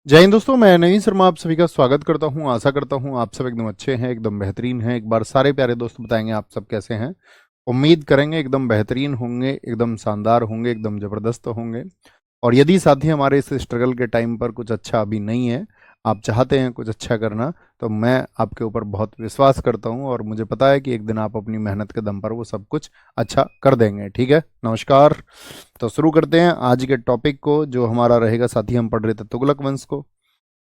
जय हिंद दोस्तों, मैं नवीन शर्मा आप सभी का स्वागत करता हूं। आशा करता हूं आप सब एकदम अच्छे हैं, एकदम बेहतरीन हैं। एक बार सारे प्यारे दोस्त बताएंगे आप सब कैसे हैं। उम्मीद करेंगे एकदम बेहतरीन होंगे, एकदम शानदार होंगे, एकदम ज़बरदस्त होंगे। और यदि साथी हमारे इस स्ट्रगल के टाइम पर कुछ अच्छा अभी नहीं है, आप चाहते हैं कुछ अच्छा करना, तो मैं आपके ऊपर बहुत विश्वास करता हूं और मुझे पता है कि एक दिन आप अपनी मेहनत के दम पर वो सब कुछ अच्छा कर देंगे। ठीक है, नमस्कार। तो शुरू करते हैं आज के टॉपिक को जो हमारा रहेगा। साथी हम पढ़ रहे थे तुगलक वंश को।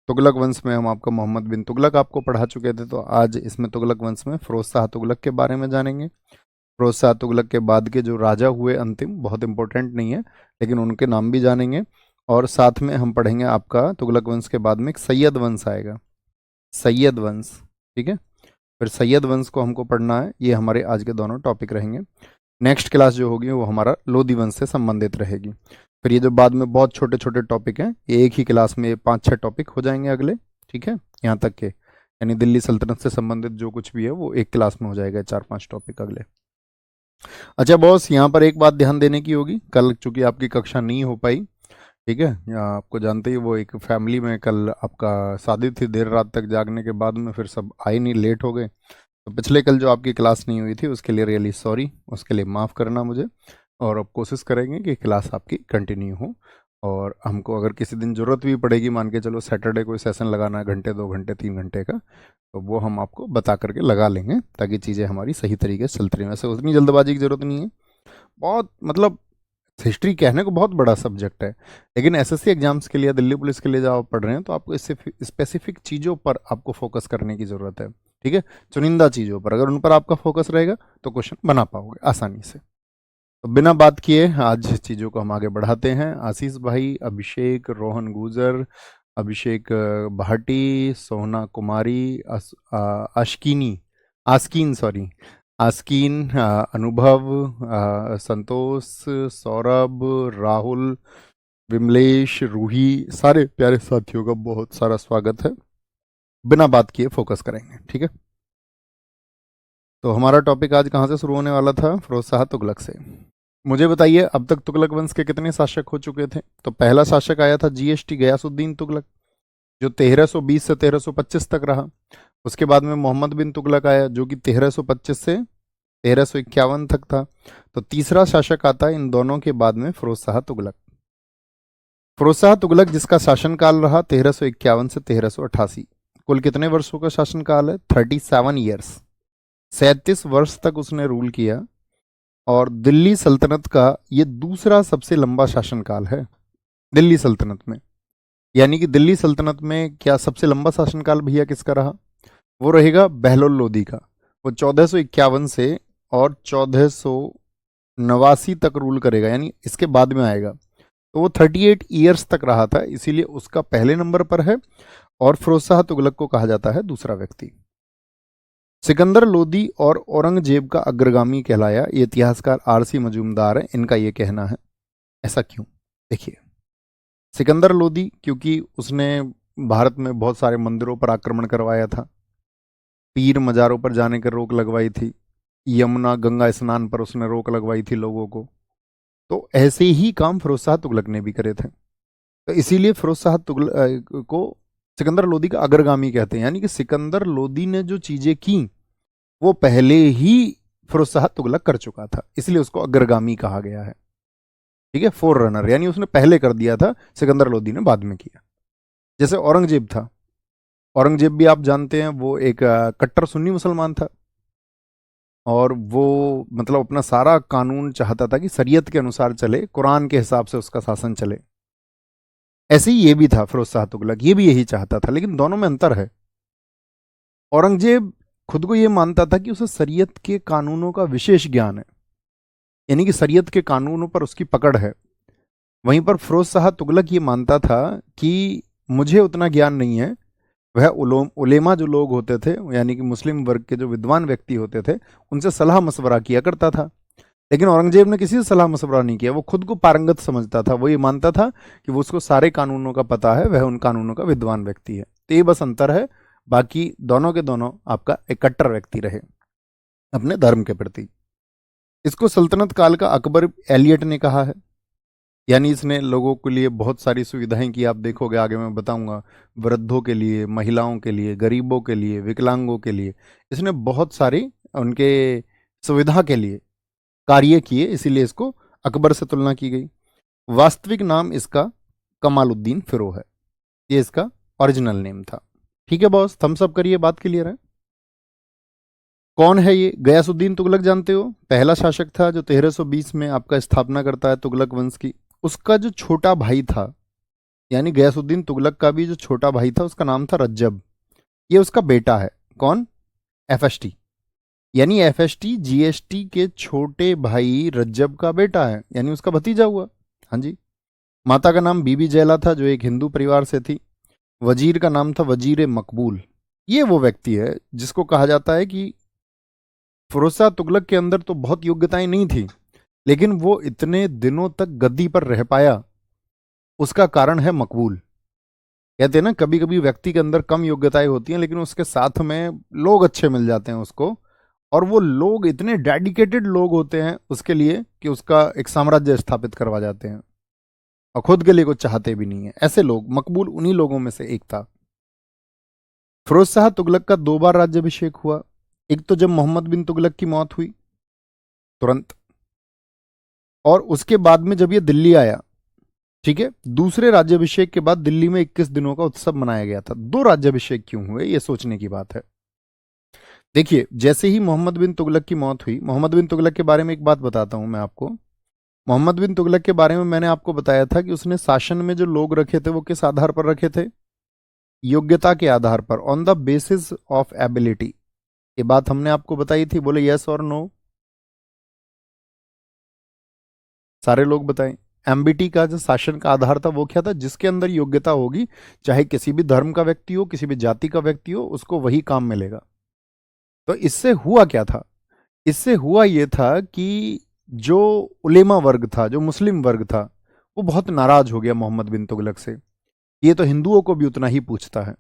तुगलक वंश में हम आपका मोहम्मद बिन तुगलक आपको पढ़ा चुके थे, तो आज इसमें तुगलक वंश में फिरोज शाह तुगलक के बारे में जानेंगे। फिरोज शाह तुगलक के बाद के जो राजा हुए अंतिम, बहुत इंपॉर्टेंट नहीं है लेकिन उनके नाम भी जानेंगे। और साथ में हम पढ़ेंगे आपका तुगलक वंश के बाद में एक सैयद वंश आएगा, सैयद वंश। ठीक है, फिर सैयद वंश को हमको पढ़ना है। ये हमारे आज के दोनों टॉपिक रहेंगे। नेक्स्ट क्लास जो होगी वो हमारा लोधी वंश से संबंधित रहेगी। फिर ये जो बाद में बहुत छोटे छोटे टॉपिक हैं, ये एक ही क्लास में 5-6 टॉपिक हो जाएंगे अगले। ठीक है, यहाँ तक के यानी दिल्ली सल्तनत से संबंधित जो कुछ भी है वो एक क्लास में हो जाएगा, 4-5 टॉपिक अगले। अच्छा बॉस, यहाँ पर एक बात ध्यान देने की होगी। कल चूंकि आपकी कक्षा नहीं हो पाई, ठीक है, यहाँ आपको जानते ही वो एक फैमिली में कल आपका शादी थी, देर रात तक जागने के बाद में फिर सब आए नहीं, लेट हो गए। तो पिछले कल जो आपकी क्लास नहीं हुई थी उसके लिए रियली सॉरी, उसके लिए माफ़ करना मुझे। और अब कोशिश करेंगे कि क्लास आपकी कंटिन्यू हो। और हमको अगर किसी दिन ज़रूरत भी पड़ेगी, मान के चलो सैटरडे कोई सेशन लगाना है, घंटे 2 घंटे 3 घंटे का, तो वो हम आपको बता करके लगा लेंगे ताकि चीज़ें हमारी सही तरीके से चलती रहें। वैसे उतनी जल्दबाजी की ज़रूरत नहीं है। बहुत मतलब हिस्ट्री कहने को बहुत बड़ा सब्जेक्ट है, लेकिन एसएससी एग्जाम्स के लिए, दिल्ली पुलिस के लिए जब आप पढ़ रहे हैं तो आपको इससे स्पेसिफिक चीज़ों पर आपको फोकस करने की ज़रूरत है। ठीक है, चुनिंदा चीज़ों पर अगर उन पर आपका फोकस रहेगा तो क्वेश्चन बना पाओगे आसानी से। तो बिना बात किए आज चीज़ों को हम आगे बढ़ाते हैं। आशीष भाई, अभिषेक, रोहन गुजर, अभिषेक भाटी, सोहना कुमारी, आशकीनी, आस्कीन सॉरी, आस्कीन, अनुभव, संतोष, सौरभ, राहुल, विमलेश, रूही, सारे प्यारे साथियों का बहुत सारा स्वागत है। बिना बात किए फोकस करेंगे। ठीक है, तो हमारा टॉपिक आज कहाँ से शुरू होने वाला था? फिरोज शाह तुगलक से। मुझे बताइए, अब तक तुगलक वंश के कितने शासक हो चुके थे? तो पहला शासक आया था जीएसटी गयासुद्दीन तुगलक, जो 1320 से 1325 तक रहा। उसके बाद में मोहम्मद बिन तुगलक आया जो कि 1325 से 1351 तक था। तो तीसरा शासक आता है इन दोनों के बाद में, फिरोज शाह तुगलक। फिरोज शाह तुगलक जिसका शासनकाल रहा 1351 से 1388। कुल कितने वर्षों का शासनकाल है? 37 ईयर्स, 37 वर्ष तक उसने रूल किया। और दिल्ली सल्तनत का ये दूसरा सबसे लंबा शासनकाल है दिल्ली सल्तनत में। यानी कि दिल्ली सल्तनत में क्या सबसे लंबा शासनकाल भैया किसका रहा? वो रहेगा बहलोल लोदी का। वो 1451 से और 1489 तक रूल करेगा, यानी इसके बाद में आएगा। तो वो 38 ईयर्स तक रहा था, इसीलिए उसका पहले नंबर पर है। और फिरोज शाह तुगलक को कहा जाता है दूसरा व्यक्ति। सिकंदर लोदी और औरंगजेब का अग्रगामी कहलाया, ये इतिहासकार आरसी मजूमदार है, इनका ये कहना है। ऐसा क्यों? देखिए, सिकंदर लोदी क्योंकि उसने भारत में बहुत सारे मंदिरों पर आक्रमण करवाया था, पीर मज़ारों पर जाने की रोक लगवाई थी, यमुना गंगा स्नान पर उसने रोक लगवाई थी लोगों को। तो ऐसे ही काम फिरोज शाह तुगलक ने भी करे थे। तो इसीलिए फिरोज शाह तुगलक को सिकंदर लोदी का अग्रगामी कहते हैं। यानी कि सिकंदर लोदी ने जो चीज़ें की वो पहले ही फिरोज शाह तुगलक कर चुका था, इसलिए उसको अग्रगामी कहा गया है। ठीक है, फोर रनर, यानी उसने पहले कर दिया था, सिकंदर लोदी ने बाद में किया। जैसे औरंगजेब था, औरंगजेब भी आप जानते हैं वो एक कट्टर सुन्नी मुसलमान था। और वो मतलब अपना सारा कानून चाहता था कि शरीयत के अनुसार चले, कुरान के हिसाब से उसका शासन चले। ऐसे ही ये भी था फिरोज शाह तुगलक, ये भी यही चाहता था, लेकिन दोनों में अंतर है। औरंगजेब खुद को ये मानता था कि उसे शरीयत के कानूनों का विशेष ज्ञान है, यानी कि शरीयत के कानूनों पर उसकी पकड़ है। वहीं पर फिरोज शाह तुगलक ये मानता था कि मुझे उतना ज्ञान नहीं है। वह उलेमा जो लोग होते थे, यानी कि मुस्लिम वर्ग के जो विद्वान व्यक्ति होते थे, उनसे सलाह मशवरा किया करता था। लेकिन औरंगजेब ने किसी से सलाह मशवरा नहीं किया, वो खुद को पारंगत समझता था। वो ये मानता था कि वो उसको सारे कानूनों का पता है, वह उन कानूनों का विद्वान व्यक्ति है। तो ये बस अंतर है, बाकी दोनों के दोनों आपका एक कट्टर व्यक्ति रहे अपने धर्म के प्रति। इसको सल्तनत काल का अकबर एलियट ने कहा है। यानी इसने लोगों के लिए बहुत सारी सुविधाएं की, आप देखोगे आगे मैं बताऊंगा। वृद्धों के लिए, महिलाओं के लिए, गरीबों के लिए, विकलांगों के लिए इसने बहुत सारी उनके सुविधा के लिए कार्य किए, इसीलिए इसको अकबर से तुलना की गई। वास्तविक नाम इसका कमालुद्दीन फिरोज है, ये इसका ओरिजिनल नेम था। ठीक है बॉस, थम्स अप करिए, बात क्लियर है। कौन है ये? गयासुद्दीन तुगलक जानते हो, पहला शासक था जो 1320 में आपका स्थापना करता है तुगलक वंश की। उसका जो छोटा भाई था, यानी गयासुद्दीन तुगलक का भी जो छोटा भाई था उसका नाम था रज्जब, ये उसका बेटा है। कौन? एफएसटी, यानी एफएसटी जीएसटी के छोटे भाई रज्जब का बेटा है, यानी उसका भतीजा हुआ। हाँ जी। माता का नाम बीबी जैला था जो एक हिंदू परिवार से थी। वजीर का नाम था वजीर मकबूल। ये वो व्यक्ति है जिसको कहा जाता है कि फिरोज शाह तुगलक के अंदर तो बहुत योग्यताएं नहीं थी, लेकिन वो इतने दिनों तक गद्दी पर रह पाया, उसका कारण है मकबूल। कहते हैं ना, कभी कभी व्यक्ति के अंदर कम योग्यताएं होती हैं लेकिन उसके साथ में लोग अच्छे मिल जाते हैं उसको, और वो लोग इतने डेडिकेटेड लोग होते हैं उसके लिए कि उसका एक साम्राज्य स्थापित करवा जाते हैं और खुद के लिए कुछ चाहते भी नहीं है। ऐसे लोग, मकबूल उन्हीं लोगों में से एक था। फिरोज शाह तुगलक का 2 बार राज्याभिषेक हुआ। एक तो जब मोहम्मद बिन तुगलक की मौत हुई तुरंत, और उसके बाद में जब ये दिल्ली आया। ठीक है, दूसरे राज्याभिषेक के बाद दिल्ली में 21 दिनों का उत्सव मनाया गया था। 2 राज्याभिषेक क्यों हुए, ये सोचने की बात है। देखिए, जैसे ही मोहम्मद बिन तुगलक की मौत हुई, मोहम्मद बिन तुगलक के बारे में एक बात बताता हूं मैं आपको। मोहम्मद बिन तुगलक के बारे में मैंने आपको बताया था कि उसने शासन में जो लोग रखे थे वो किस आधार पर रखे थे? योग्यता के आधार पर, on the basis of ability. ये बात हमने आपको बताई थी, बोले यस और नो, सारे लोग बताएं। एमबीटी का जो शासन का आधार था वो क्या था? जिसके अंदर योग्यता होगी, चाहे किसी भी धर्म का व्यक्ति हो, किसी भी जाति का व्यक्ति हो, उसको वही काम मिलेगा। तो इससे हुआ क्या था? इससे हुआ ये था कि जो उलेमा वर्ग था, जो मुस्लिम वर्ग था, वो बहुत नाराज हो गया मोहम्मद बिन तुगलक से। ये तो हिंदुओं को भी उतना ही पूछता है।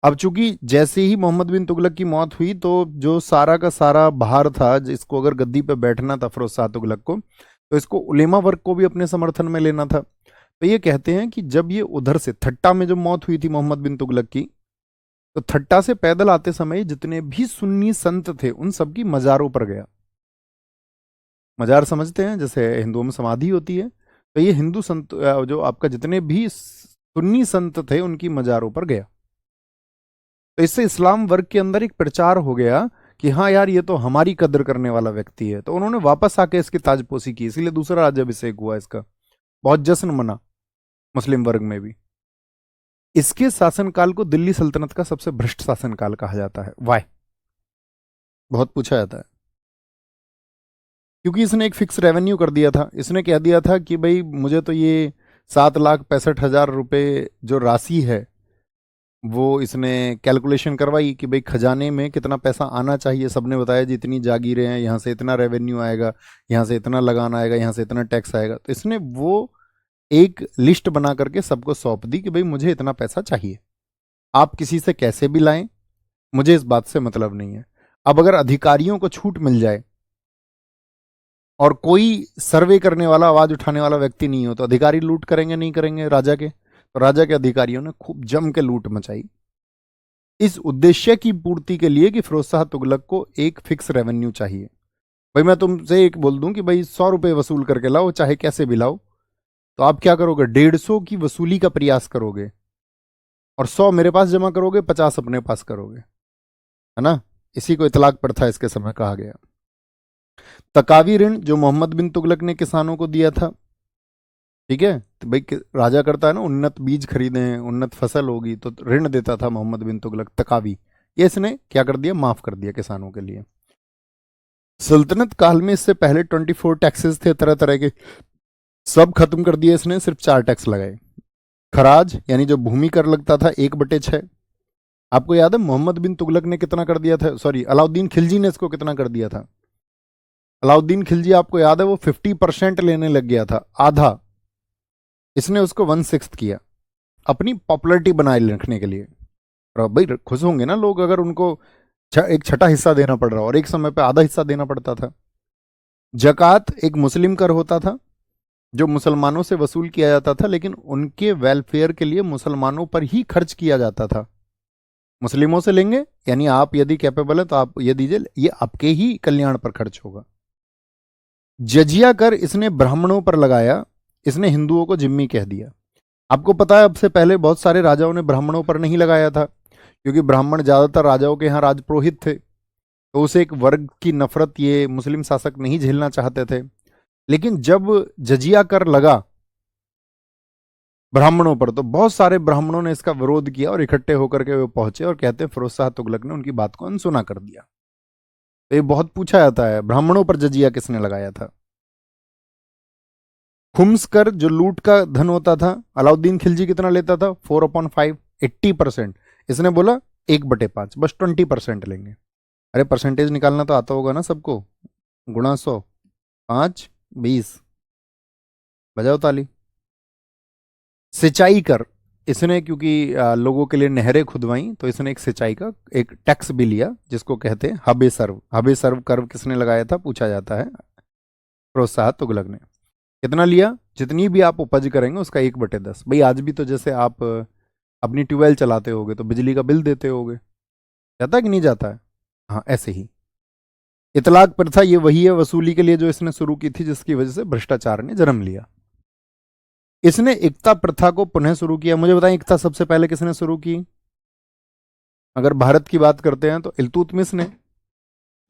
अब चूंकि जैसे ही मोहम्मद बिन तुगलक की मौत हुई तो जो सारा का सारा भार था, जिसको अगर गद्दी पे बैठना था फिरोज शाह तुगलक को, तो इसको उलेमा वर्ग को भी अपने समर्थन में लेना था। तो ये कहते हैं कि जब ये उधर से थट्टा में जब मौत हुई थी मोहम्मद बिन तुगलक की, तो थट्टा से पैदल आते समय जितने भी सुन्नी संत थे उन सबकी मजारों पर गया। मजार समझते हैं, जैसे हिंदुओं में समाधि होती है, तो ये हिंदू संत जो आपका जितने भी सुन्नी संत थे उनकी मजारों पर गया। तो इससे इस्लाम वर्ग के अंदर एक प्रचार हो गया कि हाँ यार, ये तो हमारी कदर करने वाला व्यक्ति है। तो उन्होंने वापस आके इसकी ताजपोशी की, इसीलिए दूसरा राज्याभिषेक हुआ इसका। बहुत जश्न मना मुस्लिम वर्ग में भी। इसके शासनकाल को दिल्ली सल्तनत का सबसे भ्रष्ट शासनकाल कहा जाता है। वाई? बहुत पूछा जाता है। क्योंकि इसने एक फिक्स रेवेन्यू कर दिया था। इसने कह दिया था कि भाई मुझे तो ये 7,65,000 रुपए जो राशि है वो इसने कैलकुलेशन करवाई कि भाई खजाने में कितना पैसा आना चाहिए। सबने बताया जी इतनी जागीरें हैं, यहाँ से इतना रेवेन्यू आएगा, यहाँ से इतना लगान आएगा, यहाँ से इतना टैक्स आएगा। तो इसने वो एक लिस्ट बना करके सबको सौंप दी कि भाई मुझे इतना पैसा चाहिए, आप किसी से कैसे भी लाएं, मुझे इस बात से मतलब नहीं है। अब अगर अधिकारियों को छूट मिल जाए और कोई सर्वे करने वाला, आवाज उठाने वाला व्यक्ति नहीं हो, तो अधिकारी लूट करेंगे नहीं करेंगे राजा के? तो राजा के अधिकारियों ने खूब जम के लूट मचाई इस उद्देश्य की पूर्ति के लिए कि फिरोज शाह तुगलक को एक फिक्स रेवेन्यू चाहिए। भाई मैं तुमसे एक बोल दूं कि भाई 100 रुपए वसूल करके लाओ, चाहे कैसे भी लाओ, तो आप क्या करोगे? 150 की वसूली का प्रयास करोगे और 100 मेरे पास जमा करोगे, 50 अपने पास करोगे, है ना? इसी को इतलाक प्रथा इसके समय कहा गया। तकावी ऋण जो मोहम्मद बिन तुगलक ने किसानों को दिया था, ठीक है, तो भाई राजा करता है ना, उन्नत बीज खरीदे हैं, उन्नत फसल होगी, तो ऋण देता था मोहम्मद बिन तुगलक, तकावी। ये इसने क्या कर दिया? माफ कर दिया किसानों के लिए। सल्तनत काल में इससे पहले 24 टैक्सेस थे तरह तरह के, सब खत्म कर दिए इसने, सिर्फ 4 टैक्स लगाए। खराज यानी जो भूमि कर लगता था 1/6। आपको याद है मोहम्मद बिन तुगलक ने कितना कर दिया था? सॉरी, अलाउद्दीन खिलजी ने इसको कितना कर दिया था? अलाउद्दीन खिलजी, आपको याद है, वो 50% लेने लग गया था, आधा। इसने उसको 1/6 किया अपनी पॉपुलैरिटी बनाए रखने के लिए। और भाई खुश होंगे ना लोग अगर उनको एक छठा हिस्सा देना पड़ रहा और एक समय पे आधा हिस्सा देना पड़ता था। जकात एक मुस्लिम कर होता था, जो मुसलमानों से वसूल किया जाता था, लेकिन उनके वेलफेयर के लिए मुसलमानों पर ही खर्च किया जाता था। मुस्लिमों से लेंगे, यानी आप यदि कैपेबल है तो आप ये दीजिए, ये आपके ही कल्याण पर खर्च होगा। जजिया कर इसने ब्राह्मणों पर लगाया, इसने हिंदुओं को जिम्मी कह दिया। आपको पता है, अब से पहले बहुत सारे राजाओं ने ब्राह्मणों पर नहीं लगाया था, क्योंकि ब्राह्मण ज्यादातर राजाओं के यहाँ राजपुरोहित थे, तो उसे एक वर्ग की नफरत ये मुस्लिम शासक नहीं झेलना चाहते थे। लेकिन जब जजिया कर लगा ब्राह्मणों पर, तो बहुत सारे ब्राह्मणों ने इसका विरोध किया और इकट्ठे होकर के वो पहुंचे और कहते हैं फिरोज शाह तुगलक ने उनकी बात को अनसुना कर दिया। तो ये बहुत पूछा जाता है, ब्राह्मणों पर जजिया किसने लगाया था। खुम्स कर जो लूट का धन होता था, अलाउद्दीन खिलजी कितना लेता था, 4/5, 80%। इसने बोला 1/5, बस 20% लेंगे। अरे परसेंटेज निकालना तो आता होगा ना सबको, गुणा 100, 5, 20, बजाओ ताली। सिंचाई कर, इसने क्योंकि लोगों के लिए नहरें खुदवाई, तो इसने एक सिंचाई का एक टैक्स भी लिया, जिसको कहते हैं हबे सर्व। हबे सर्व कर किसने लगाया था, पूछा जाता है, फिरोज शाह तुगलक ने। कितना लिया, जितनी भी आप उपज करेंगे उसका 1/10। भाई आज भी तो जैसे आप अपनी ट्यूबवेल चलाते होगे तो बिजली का बिल देते होगे, जाता है कि नहीं जाता है, हाँ ऐसे ही। इतलाक प्रथा ये वही है वसूली के लिए जो इसने शुरू की थी, जिसकी वजह से भ्रष्टाचार ने जन्म लिया। इसने एकता प्रथा को पुनः शुरू किया। मुझे बताएं, एकता सबसे पहले किसने शुरू की। अगर भारत की बात करते हैं तो इल्तुतमिश ने,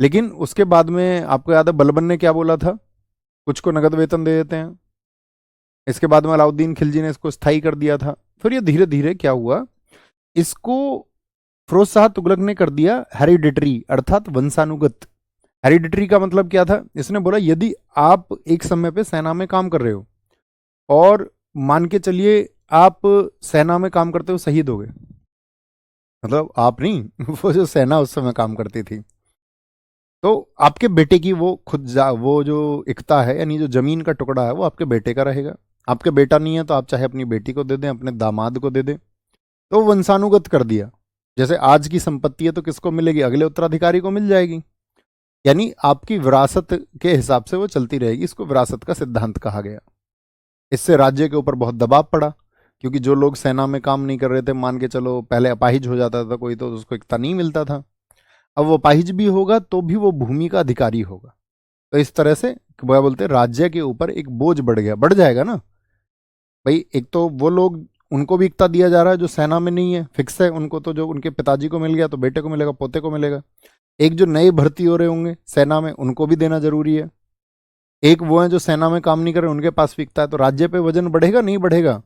लेकिन उसके बाद में आपको याद है बलबन ने क्या बोला था, कुछ को नगद वेतन दे देते हैं। इसके बाद में अलाउद्दीन खिलजी ने इसको स्थायी कर दिया था। फिर ये धीरे धीरे क्या हुआ, इसको फिरोज शाह तुगलक ने कर दिया हेरिडिटरी, अर्थात वंशानुगत। हेरिडिटरी का मतलब क्या था, इसने बोला यदि आप एक समय पे सेना में काम कर रहे हो और मान के चलिए आप सेना में काम करते हो शहीद हो गए, मतलब आप नहीं वो जो सेना उस समय काम करती थी, तो आपके बेटे की वो वो जो इक्ता है, यानी जो जमीन का टुकड़ा है, वो आपके बेटे का रहेगा। आपके बेटा नहीं है तो आप चाहे अपनी बेटी को दे दें, अपने दामाद को दे दें। तो वंशानुगत कर दिया। जैसे आज की संपत्ति है तो किसको मिलेगी, अगले उत्तराधिकारी को मिल जाएगी, यानी आपकी विरासत के हिसाब से वो चलती रहेगी। इसको विरासत का सिद्धांत कहा गया। इससे राज्य के ऊपर बहुत दबाव पड़ा, क्योंकि जो लोग सेना में काम नहीं कर रहे थे, मान के चलो पहले अपाहिज हो जाता था कोई, तो उसको इक्ता नहीं मिलता था। अब वो अपाहिज भी होगा तो भी वो भूमि का अधिकारी होगा। तो इस तरह से क्या बोलते हैं, राज्य के ऊपर एक बोझ बढ़ गया, बढ़ जाएगा ना भाई। एक तो वो लोग, उनको भी इक्ता दिया जा रहा है जो सेना में नहीं है, फिक्स है उनको, तो जो उनके पिताजी को मिल गया तो बेटे को मिलेगा, पोते को मिलेगा। एक जो नए भर्ती हो रहे होंगे सेना में, उनको भी देना जरूरी है। एक वो है जो सेना में काम नहीं कर रहे, उनके पास फिकता है। तो राज्य पे वजन बढ़ेगा नहीं बढ़ेगा,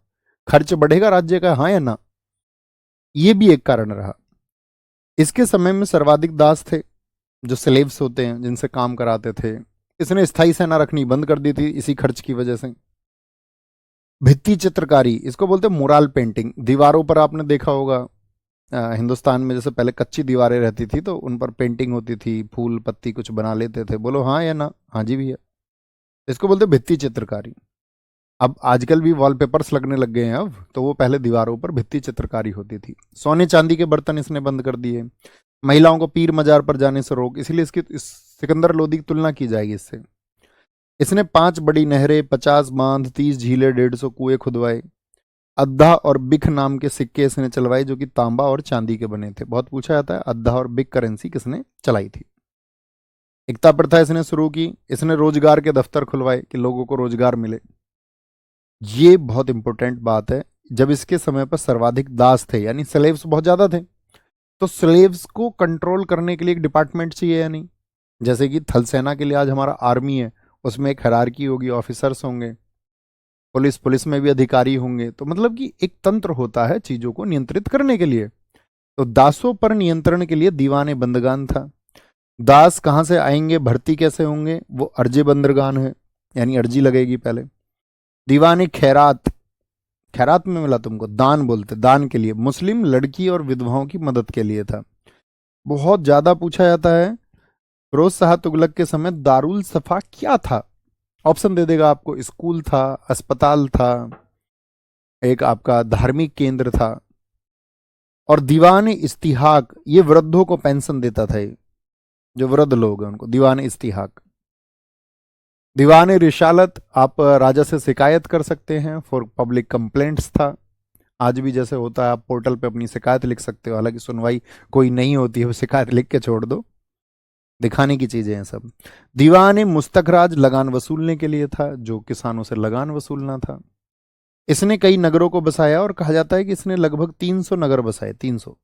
खर्च बढ़ेगा राज्य का, हाँ या ना। ये भी एक कारण रहा। इसके समय में सर्वाधिक दास थे, जो स्लेव्स होते हैं जिनसे काम कराते थे। इसने स्थायी सेना रखनी बंद कर दी थी इसी खर्च की वजह से। भित्ति चित्रकारी, इसको बोलते हैं मुराल पेंटिंग। दीवारों पर आपने देखा होगा, हिंदुस्तान में जैसे पहले कच्ची दीवारें रहती थी तो उन पर पेंटिंग होती थी, फूल पत्ती कुछ बना लेते थे। बोलो हाँ या ना, हाँ जी भैया। इसको बोलते हैं भित्ति चित्रकारी। अब आजकल भी वॉलपेपर्स लगने लग गए हैं अब, तो वो पहले दीवारों पर भित्ति चित्रकारी होती थी। सोने चांदी के बर्तन इसने बंद कर दिए। महिलाओं को पीर मजार पर जाने से रोक, इसलिए सिकंदर लोदी की तुलना की जाएगी इससे। इसने 5 बड़ी नहरें, 50 बांध, 30 झीलें, 150 कुएं खुदवाए। अद्धा और बिख नाम के सिक्के इसने चलवाए, जो कि तांबा और चांदी के बने थे। बहुत पूछा जाता है अद्धा और बिक करेंसी किसने चलाई थी। एकता प्रथा इसने शुरू की। इसने रोजगार के दफ्तर खुलवाए कि लोगों को रोजगार मिले। ये बहुत इंपॉर्टेंट बात है। जब इसके समय पर सर्वाधिक दास थे, यानी स्लेव्स बहुत ज्यादा थे, तो स्लेव्स को कंट्रोल करने के लिए एक डिपार्टमेंट चाहिए या नहीं। जैसे कि थल सेना के लिए आज हमारा आर्मी है, उसमें एक हायरार्की होगी, ऑफिसर्स होंगे। पुलिस में भी अधिकारी होंगे। तो मतलब कि एक तंत्र होता है चीजों को नियंत्रित करने के लिए। तो दासों पर नियंत्रण के लिए दीवाने बंदगान था। दास कहां से आएंगे, भर्ती कैसे होंगे, वो अर्जे बंदरगान है, यानी अर्जी लगेगी पहले। दीवाने खैरात, खैरात में मिला तुमको, दान बोलते, दान के लिए, मुस्लिम लड़की और विधवाओं की मदद के लिए था। बहुत ज्यादा पूछा जाता है फिरोज शाह तुगलक के समय दारुल सफा क्या था। ऑप्शन दे देगा आपको, स्कूल था, अस्पताल था, एक आपका धार्मिक केंद्र था। और दीवान इस्तिहाक, ये वृद्धों को पेंशन देता था। ये जो वृद्ध लोग हैं उनको दीवान इस्तिहाक। दीवान रिसालत, आप राजा से शिकायत कर सकते हैं, फॉर पब्लिक कंप्लेंट्स था। आज भी जैसे होता है, आप पोर्टल पे अपनी शिकायत लिख सकते हो, हालांकि सुनवाई कोई नहीं होती है, वो शिकायत लिख के छोड़ दो, दिखाने की चीजें हैं सब। दीवान मुस्तखराज, लगान वसूलने के लिए था, जो किसानों से लगान वसूलना था। इसने कई नगरों को बसाया और कहा जाता है कि इसने लगभग 300 नगर बसाए, 300,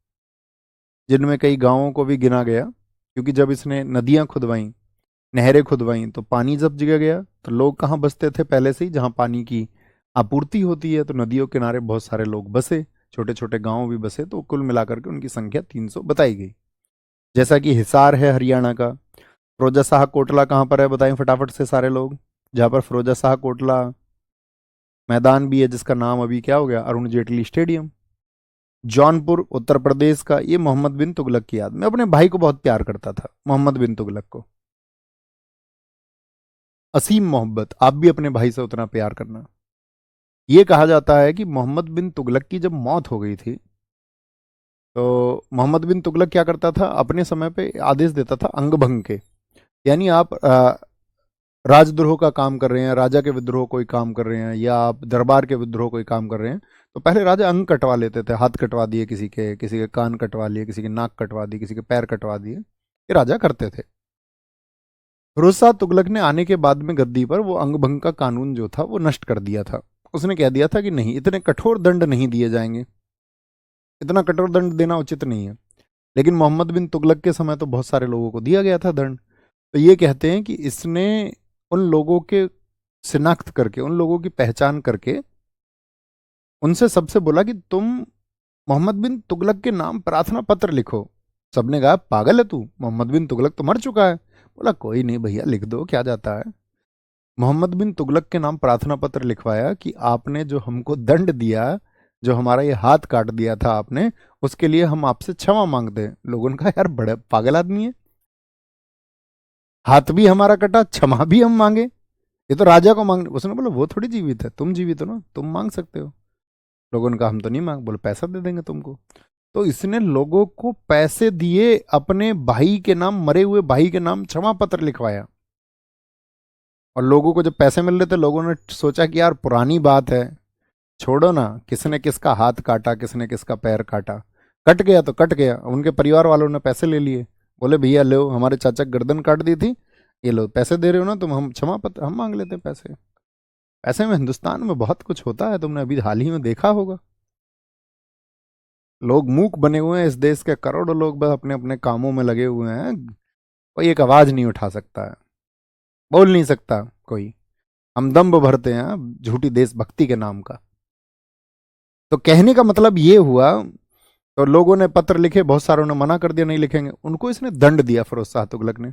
जिनमें कई गांवों को भी गिना गया, क्योंकि जब इसने नदियां खुदवाई, नहरें खुदवाई, तो पानी जब जगह गया तो लोग कहाँ बसते थे पहले से ही, जहाँ पानी की आपूर्ति होती है, तो नदियों के किनारे बहुत सारे लोग बसे, छोटे छोटे गांव भी बसे, तो कुल मिलाकर के उनकी संख्या 300 बताई गई। जैसा कि हिसार है हरियाणा का। फिरोजा शाह कोटला कहाँ पर है, बताएं फटाफट से सारे लोग। जहाँ पर फिरोजा शाह कोटला मैदान भी है, जिसका नाम अभी क्या हो गया, अरुण जेटली स्टेडियम। जौनपुर उत्तर प्रदेश का, ये मोहम्मद बिन तुगलक की याद में। अपने भाई को बहुत प्यार करता था, मोहम्मद बिन तुगलक को, असीम मोहब्बत। आप भी अपने भाई से उतना प्यार करना। ये कहा जाता है कि मोहम्मद बिन तुगलक की जब मौत हो गई थी, तो मोहम्मद बिन तुगलक क्या करता था, अपने समय पे आदेश देता था अंगभंग के, यानी आप राजद्रोह का काम कर रहे हैं, राजा के विद्रोह कोई काम कर रहे हैं, या आप दरबार के विद्रोह कोई काम कर रहे हैं, तो पहले राजा अंग कटवा लेते थे, हाथ कटवा दिए किसी के कान कटवा लिए, किसी के नाक कटवा दिए, किसी के पैर कटवा दिए, ये राजा करते थे। फिरोज शाह तुगलक ने आने के बाद में गद्दी पर वो अंगभंग का कानून जो था वो नष्ट कर दिया था। उसने कह दिया था कि नहीं, इतने कठोर दंड नहीं दिए जाएंगे, इतना कठोर दंड देना उचित नहीं है। लेकिन मोहम्मद बिन तुगलक के समय तो बहुत सारे लोगों को दिया गया था दंड। तो ये कहते हैं कि इसने उन लोगों के शिनाख्त करके, उन लोगों की पहचान करके, उनसे सबसे बोला कि तुम मोहम्मद बिन तुगलक के नाम प्रार्थना पत्र लिखो। सबने कहा पागल है तू, मोहम्मद बिन तुगलक तो मर चुका है। बोला कोई नहीं भैया, लिख दो, क्या जाता है। मोहम्मद बिन तुगलक के नाम प्रार्थना पत्र लिखवाया कि आपने जो हमको दंड दिया, जो हमारा ये हाथ काट दिया था आपने, उसके लिए हम आपसे क्षमा मांगते हैं। लोगों ने कहा यार बड़े पागल आदमी है, हाथ भी हमारा कटा, क्षमा भी हम मांगे, ये तो राजा को मांग। उसने बोला वो थोड़ी जीवित है, तुम जीवित हो ना, तुम मांग सकते हो। लोगों ने कहा हम तो नहीं मांग। बोले पैसा दे देंगे तुमको। तो इसने लोगों को पैसे दिए, अपने भाई के नाम, मरे हुए भाई के नाम क्षमा पत्र लिखवाया। और लोगों को जब पैसे मिल रहे थे, लोगों ने सोचा कि यार पुरानी बात है, छोड़ो ना, किसने किसका हाथ काटा, किसने किसका पैर काटा, कट गया तो कट गया। उनके परिवार वालों ने पैसे ले लिए, बोले भैया लो, हमारे चाचा गर्दन काट दी थी, ये लो पैसे दे रहे हो ना तुम, हम क्षमा पत्र हम मांग लेते हैं पैसे। ऐसे में हिंदुस्तान में बहुत कुछ होता है, तुमने अभी हाल ही में देखा होगा। लोग मूक बने हुए हैं, इस देश के करोड़ों लोग बस अपने अपने कामों में लगे हुए हैं, कोई एक आवाज नहीं उठा सकता है, बोल नहीं सकता कोई। हम दम्भ भरते हैं झूठी देशभक्ति के नाम का। तो कहने का मतलब ये हुआ, तो लोगों ने पत्र लिखे, बहुत सारों ने मना कर दिया नहीं लिखेंगे, उनको इसने दंड दिया फिरोज शाह तुगलक ने।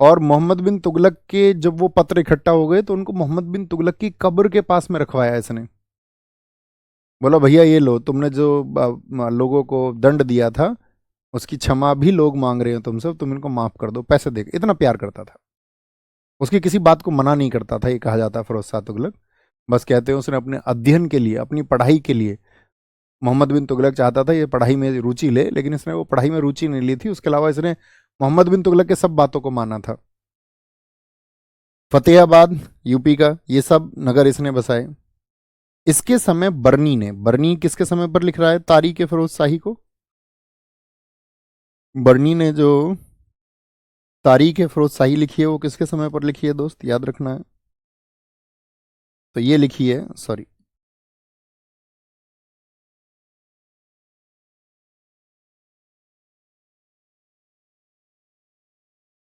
और मोहम्मद बिन तुगलक के जब वो पत्र इकट्ठा हो गए, तो उनको मोहम्मद बिन तुगलक की कब्र के पास में रखवाया इसने। बोला भैया ये लो, तुमने जो लोगों को दंड दिया था, उसकी क्षमा भी लोग मांग रहे हो तुमसे, तुम इनको माफ कर दो, पैसे दे। इतना प्यार करता था, उसकी किसी बात को मना नहीं करता था, ये कहा जाता है फिरोज शाह तुगलक। बस कहते हैं उसने अपने अध्ययन के लिए, अपनी पढ़ाई के लिए, मोहम्मद बिन तुगलक चाहता था ये पढ़ाई में रुचि ले, लेकिन इसने वो पढ़ाई में रुचि नहीं ली थी। उसके अलावा इसने मोहम्मद बिन तुगलक के सब बातों को माना था। फतेहाबाद यूपी का, ये सब नगर इसने बसाए। इसके समय बर्नी ने, बर्नी किसके समय पर लिख रहा है तारीख फिरोज शाही को, बर्नी ने जो तारीख फिरोज शाही लिखी है वो किसके समय पर लिखी है दोस्त, याद रखना है। तो ये लिखी है, सॉरी,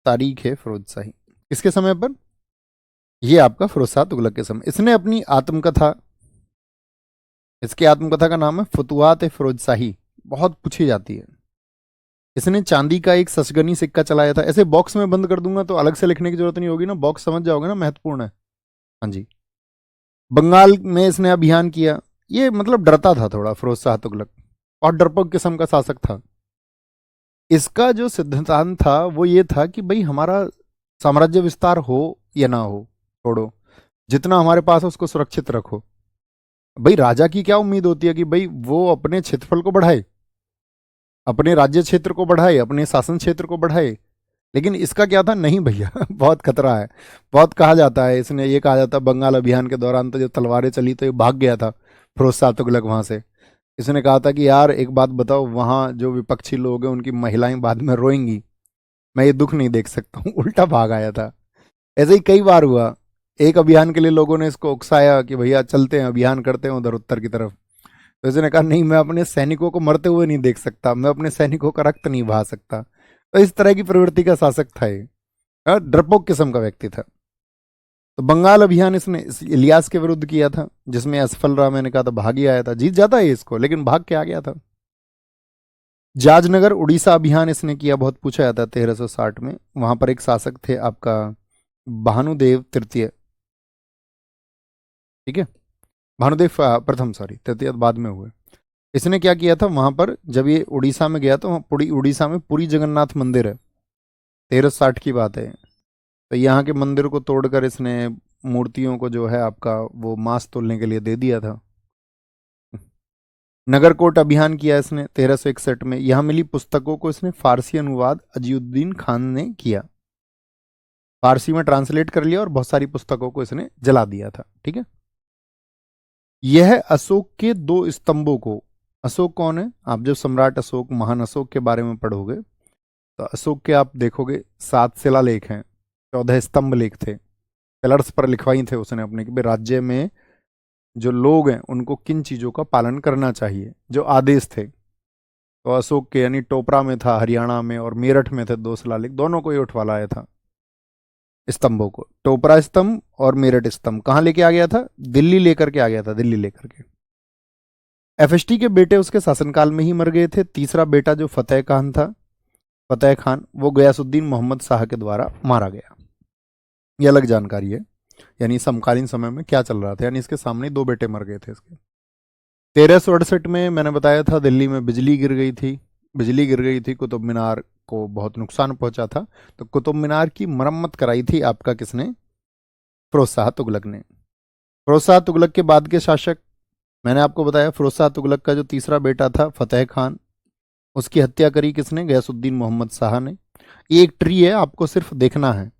तारीख है फिरोज शाही किसके समय पर, ये आपका फिरोज शाह तुगलक के समय। इसने अपनी आत्मकथा, इसकी आत्मकथा का नाम है फतुहात फिरोज शाही, बहुत पूछी जाती है। इसने चांदी का एक सशगनी सिक्का चलाया था। ऐसे बॉक्स में बंद कर दूंगा तो अलग से लिखने की जरूरत नहीं होगी ना, बॉक्स समझ जाओगे ना, महत्वपूर्ण है। हाँ जी। बंगाल में इसने अभियान किया। ये मतलब डरता था थोड़ा फिरोज शाह तुगलक, और डरपोक किस्म का शासक था। इसका जो सिद्धांत था वो ये था कि भाई हमारा साम्राज्य विस्तार हो या ना हो, छोड़ो, जितना हमारे पास है उसको सुरक्षित रखो। भाई राजा की क्या उम्मीद होती है कि भाई वो अपने क्षेत्रफल को बढ़ाए, अपने राज्य क्षेत्र को बढ़ाए, अपने शासन क्षेत्र को बढ़ाए, लेकिन इसका क्या था, नहीं भैया बहुत खतरा है। बहुत कहा जाता है, इसने ये कहा जाता है बंगाल अभियान के दौरान तो जब तलवारें चली तो ये भाग गया था फिरोज शाह तुगलक वहां से। इसने कहा था कि यार एक बात बताओ, वहां जो विपक्षी लोग हैं उनकी महिलाएं बाद में रोएंगी, मैं ये दुख नहीं देख सकता हूँ। उल्टा भाग आया था। ऐसे ही कई बार हुआ। एक अभियान के लिए लोगों ने इसको उकसाया कि भैया चलते हैं अभियान करते हैं उधर उत्तर की तरफ। तो इसने कहा नहीं, मैं अपने सैनिकों को मरते हुए नहीं देख सकता, मैं अपने सैनिकों का रक्त नहीं बहा सकता। तो इस तरह की प्रवृत्ति का शासक था ये। डरपोक किस्म का व्यक्ति था। तो बंगाल अभियान इसने इलियास के विरुद्ध किया था, जिसमें असफल रहा। मैंने कहा था भाग ही आया था, जीत जाता है इसको, लेकिन भाग के आ गया था। जाजनगर उड़ीसा अभियान इसने किया, बहुत पूछा जाता है 1360 में। वहां पर एक शासक थे आपका भानुदेव तृतीय, ठीक है, भानुदेव प्रथम, सॉरी, तृतीय बाद में हुए। इसने क्या किया था वहां पर, जब ये उड़ीसा में गया तो वहाँ पूरी उड़ीसा में पूरी जगन्नाथ मंदिर है, 1360 की बात है। तो यहाँ के मंदिर को तोड़कर इसने मूर्तियों को जो है आपका वो मांस तोलने के लिए दे दिया था। नगरकोट अभियान किया इसने 1361 में। यहाँ मिली पुस्तकों को इसने फारसी अनुवाद अजीउद्दीन खान ने किया, फारसी में ट्रांसलेट कर लिया और बहुत सारी पुस्तकों को इसने जला दिया था, ठीक है। यह अशोक के दो स्तंभों को, अशोक कौन है, आप जब सम्राट अशोक महान अशोक के बारे में पढ़ोगे तो अशोक के आप देखोगे 7 शिलालेख हैं, 14 स्तंभ लेख थे, पिलर्स पर लिखवाई थे उसने अपने कि भाई राज्य में जो लोग हैं उनको किन चीजों का पालन करना चाहिए, जो आदेश थे। तो अशोक के यानी टोपरा में था हरियाणा में, और मेरठ में थे 2 शिलालेख, दोनों को ही उठवा लाया था स्तंभों को। टोपरा स्तंभ और मेरठ स्तंभ कहाँ लेके आ गया था, दिल्ली लेकर के आ गया था, दिल्ली लेकर के। एफएसटी के बेटे उसके शासनकाल में ही मर गए थे। तीसरा बेटा जो फतेह खान था, फतेह खान, वो गयासुद्दीन मोहम्मद शाह के द्वारा मारा गया। ये अलग जानकारी है, यानी समकालीन समय में क्या चल रहा था, यानी इसके सामने 2 बेटे मर गए थे इसके। 1368 में मैंने बताया था दिल्ली में बिजली गिर गई थी, बिजली गिर गई थी, कुतुब मीनार को बहुत नुकसान पहुंचा था। तो कुतुब मीनार की मरम्मत कराई थी आपका किसने, फिरोज शाह तुगलक ने। फिरोज शाह तुगलक के बाद के शासक, मैंने आपको बताया फिरोज शाह तुगलक का जो तीसरा बेटा था फतेह खान, उसकी हत्या करी किसने, गयासुद्दीन मोहम्मद शाह ने। ये एक ट्री है, आपको सिर्फ देखना है।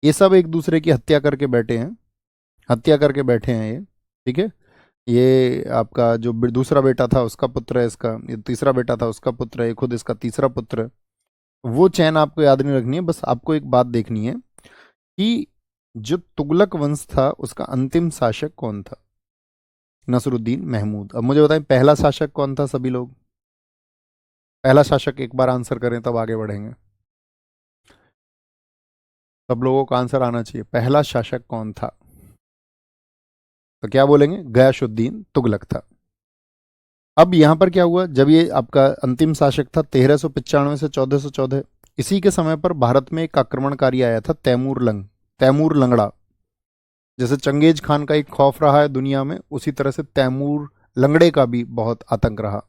ये सब एक दूसरे की हत्या करके बैठे हैं, हत्या करके बैठे हैं ये, ठीक है। ये आपका जो दूसरा बेटा था उसका पुत्र है इसका, ये तीसरा बेटा था उसका पुत्र है, खुद इसका तीसरा पुत्र है। वो चैन आपको याद नहीं रखनी है, बस आपको एक बात देखनी है कि जो तुगलक वंश था उसका अंतिम शासक कौन था, नसरुद्दीन महमूद। अब मुझे बताएं पहला शासक कौन था, सभी लोग पहला शासक एक बार आंसर करें तब आगे बढ़ेंगे। सब लोगों का आंसर आना चाहिए, पहला शासक कौन था। तो क्या बोलेंगे, गयासुद्दीन तुगलक था। अब यहां पर क्या हुआ, जब ये आपका अंतिम शासक था 1395 से 1414, इसी के समय पर भारत में एक आक्रमणकारी आया था तैमूर लंग, तैमूर लंगड़ा। जैसे चंगेज खान का एक खौफ रहा है दुनिया में, उसी तरह से तैमूर लंगड़े का भी बहुत आतंक रहा।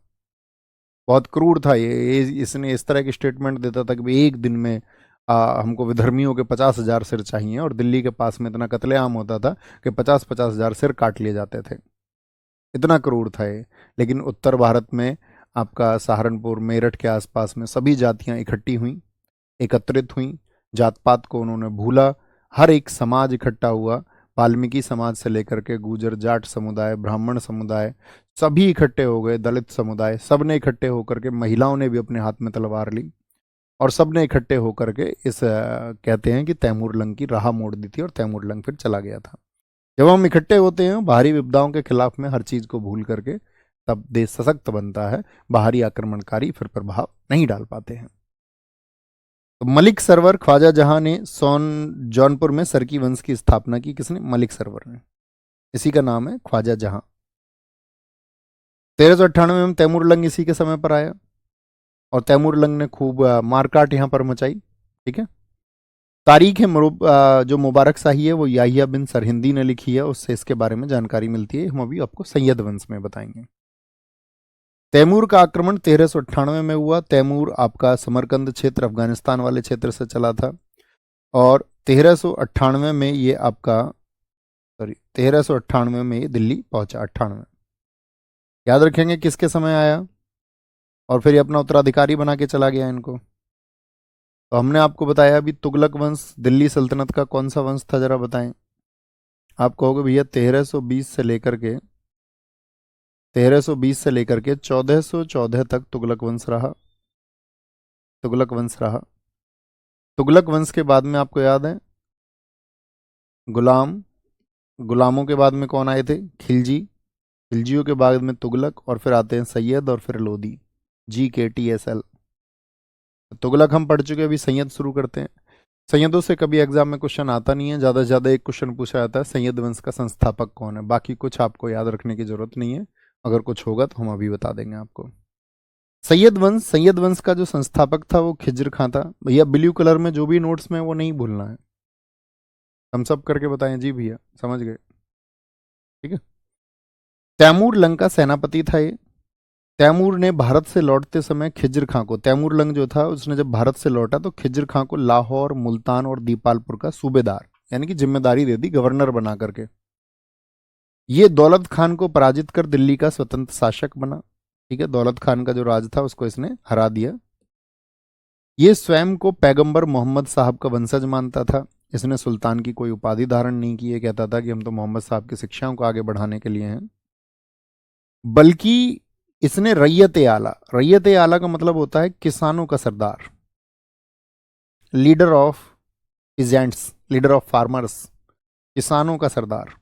बहुत क्रूर था ये, इसने इस तरह की स्टेटमेंट देता था कि भाई एक दिन में हमको विधर्मियों के 50,000 सिर चाहिए, और दिल्ली के पास में इतना कत्लेआम होता था कि 50,000 सिर काट लिए जाते थे। इतना क्रूर था ये। लेकिन उत्तर भारत में आपका सहारनपुर मेरठ के आसपास में सभी जातियां इकट्ठी हुई, एकत्रित हुई, जात पात को उन्होंने भूला, हर एक समाज इकट्ठा हुआ, वाल्मीकि समाज से लेकर के गुर्जर जाट समुदाय, ब्राह्मण समुदाय, सभी इकट्ठे हो गए, दलित समुदाय, सब ने इकट्ठे होकर के, महिलाओं ने भी अपने हाथ में तलवार ली, और सब ने इकट्ठे होकर के इस कहते हैं कि तैमूर लंग की राह मोड़ दी थी, और तैमूर लंग फिर चला गया था। जब हम इकट्ठे होते हैं बाहरी विपदाओं के खिलाफ में हर चीज को भूल करके, तब देश सशक्त बनता है, बाहरी आक्रमणकारी फिर प्रभाव नहीं डाल पाते हैं। तो मलिक सरवर ख्वाजा जहां ने सोन जौनपुर में सरकी वंश की स्थापना की, किसने, मलिक सरवर ने, इसी का नाम है ख्वाजा जहां। 1398 में तैमूर लंग इसी के समय पर आया, और तैमूर लंग ने खूब मारकाट यहां पर मचाई, ठीक है। तारीख है जो मुबारक शाही है वो याहिया बिन सरहिंदी ने लिखी है, उससे इसके बारे में जानकारी मिलती है। हम अभी आपको सैयद वंश में बताएंगे। तैमूर का आक्रमण 1398 में हुआ। तैमूर आपका समरकंद क्षेत्र, अफगानिस्तान वाले क्षेत्र से चला था, और 1398 में ये आपका, सॉरी 1398 में ये दिल्ली पहुंचा, 98। याद रखेंगे किसके समय आया, और फिर ये अपना उत्तराधिकारी बना के चला गया इनको। तो हमने आपको बताया अभी तुगलक वंश दिल्ली सल्तनत का कौन सा वंश था, जरा बताएं। आप कहोगे भैया 1320 से लेकर के 1320 से लेकर के 1414 तक तुगलक वंश रहा। तुगलक वंश रहा। तुगलक वंश के बाद में आपको याद है गुलाम, गुलामों के बाद में कौन आए थे? खिलजी, खिलजियों के बाद में तुगलक, और फिर आते हैं सैयद और फिर लोधी। GKTSL। तुगलक हम पढ़ चुके हैं, अभी सैयद शुरू करते हैं। सैयदों से कभी एग्जाम में क्वेश्चन आता नहीं है, ज़्यादा से ज़्यादा एक क्वेश्चन पूछा जाता है सैयद वंश का संस्थापक कौन है, बाकी कुछ आपको याद रखने की जरूरत नहीं है। अगर कुछ होगा तो हम अभी बता देंगे आपको। सैयद वंश का जो संस्थापक था वो खिज्र खां था। भैया ब्लू कलर में जो भी नोट्स में वो नहीं भूलना है, हम सब करके बताएं। जी भैया समझ गए, ठीक है। तैमूर लंग का सेनापति था ये। तैमूर ने भारत से लौटते समय खिज्र खां को, तैमूर लंग जो था उसने जब भारत से लौटा तो खिज्र खां को लाहौर, मुल्तान और दीपालपुर का सूबेदार यानी कि जिम्मेदारी दे दी, गवर्नर बना करके। ये दौलत खान को पराजित कर दिल्ली का स्वतंत्र शासक बना। ठीक है, दौलत खान का जो राज था उसको इसने हरा दिया। ये स्वयं को पैगंबर मोहम्मद साहब का वंशज मानता था। इसने सुल्तान की कोई उपाधि धारण नहीं की है, कहता था कि हम तो मोहम्मद साहब की शिक्षाओं को आगे बढ़ाने के लिए हैं। बल्कि इसने रैयत आला का मतलब होता है किसानों का सरदार, leader of peasants, leader of farmers, किसानों का सरदार।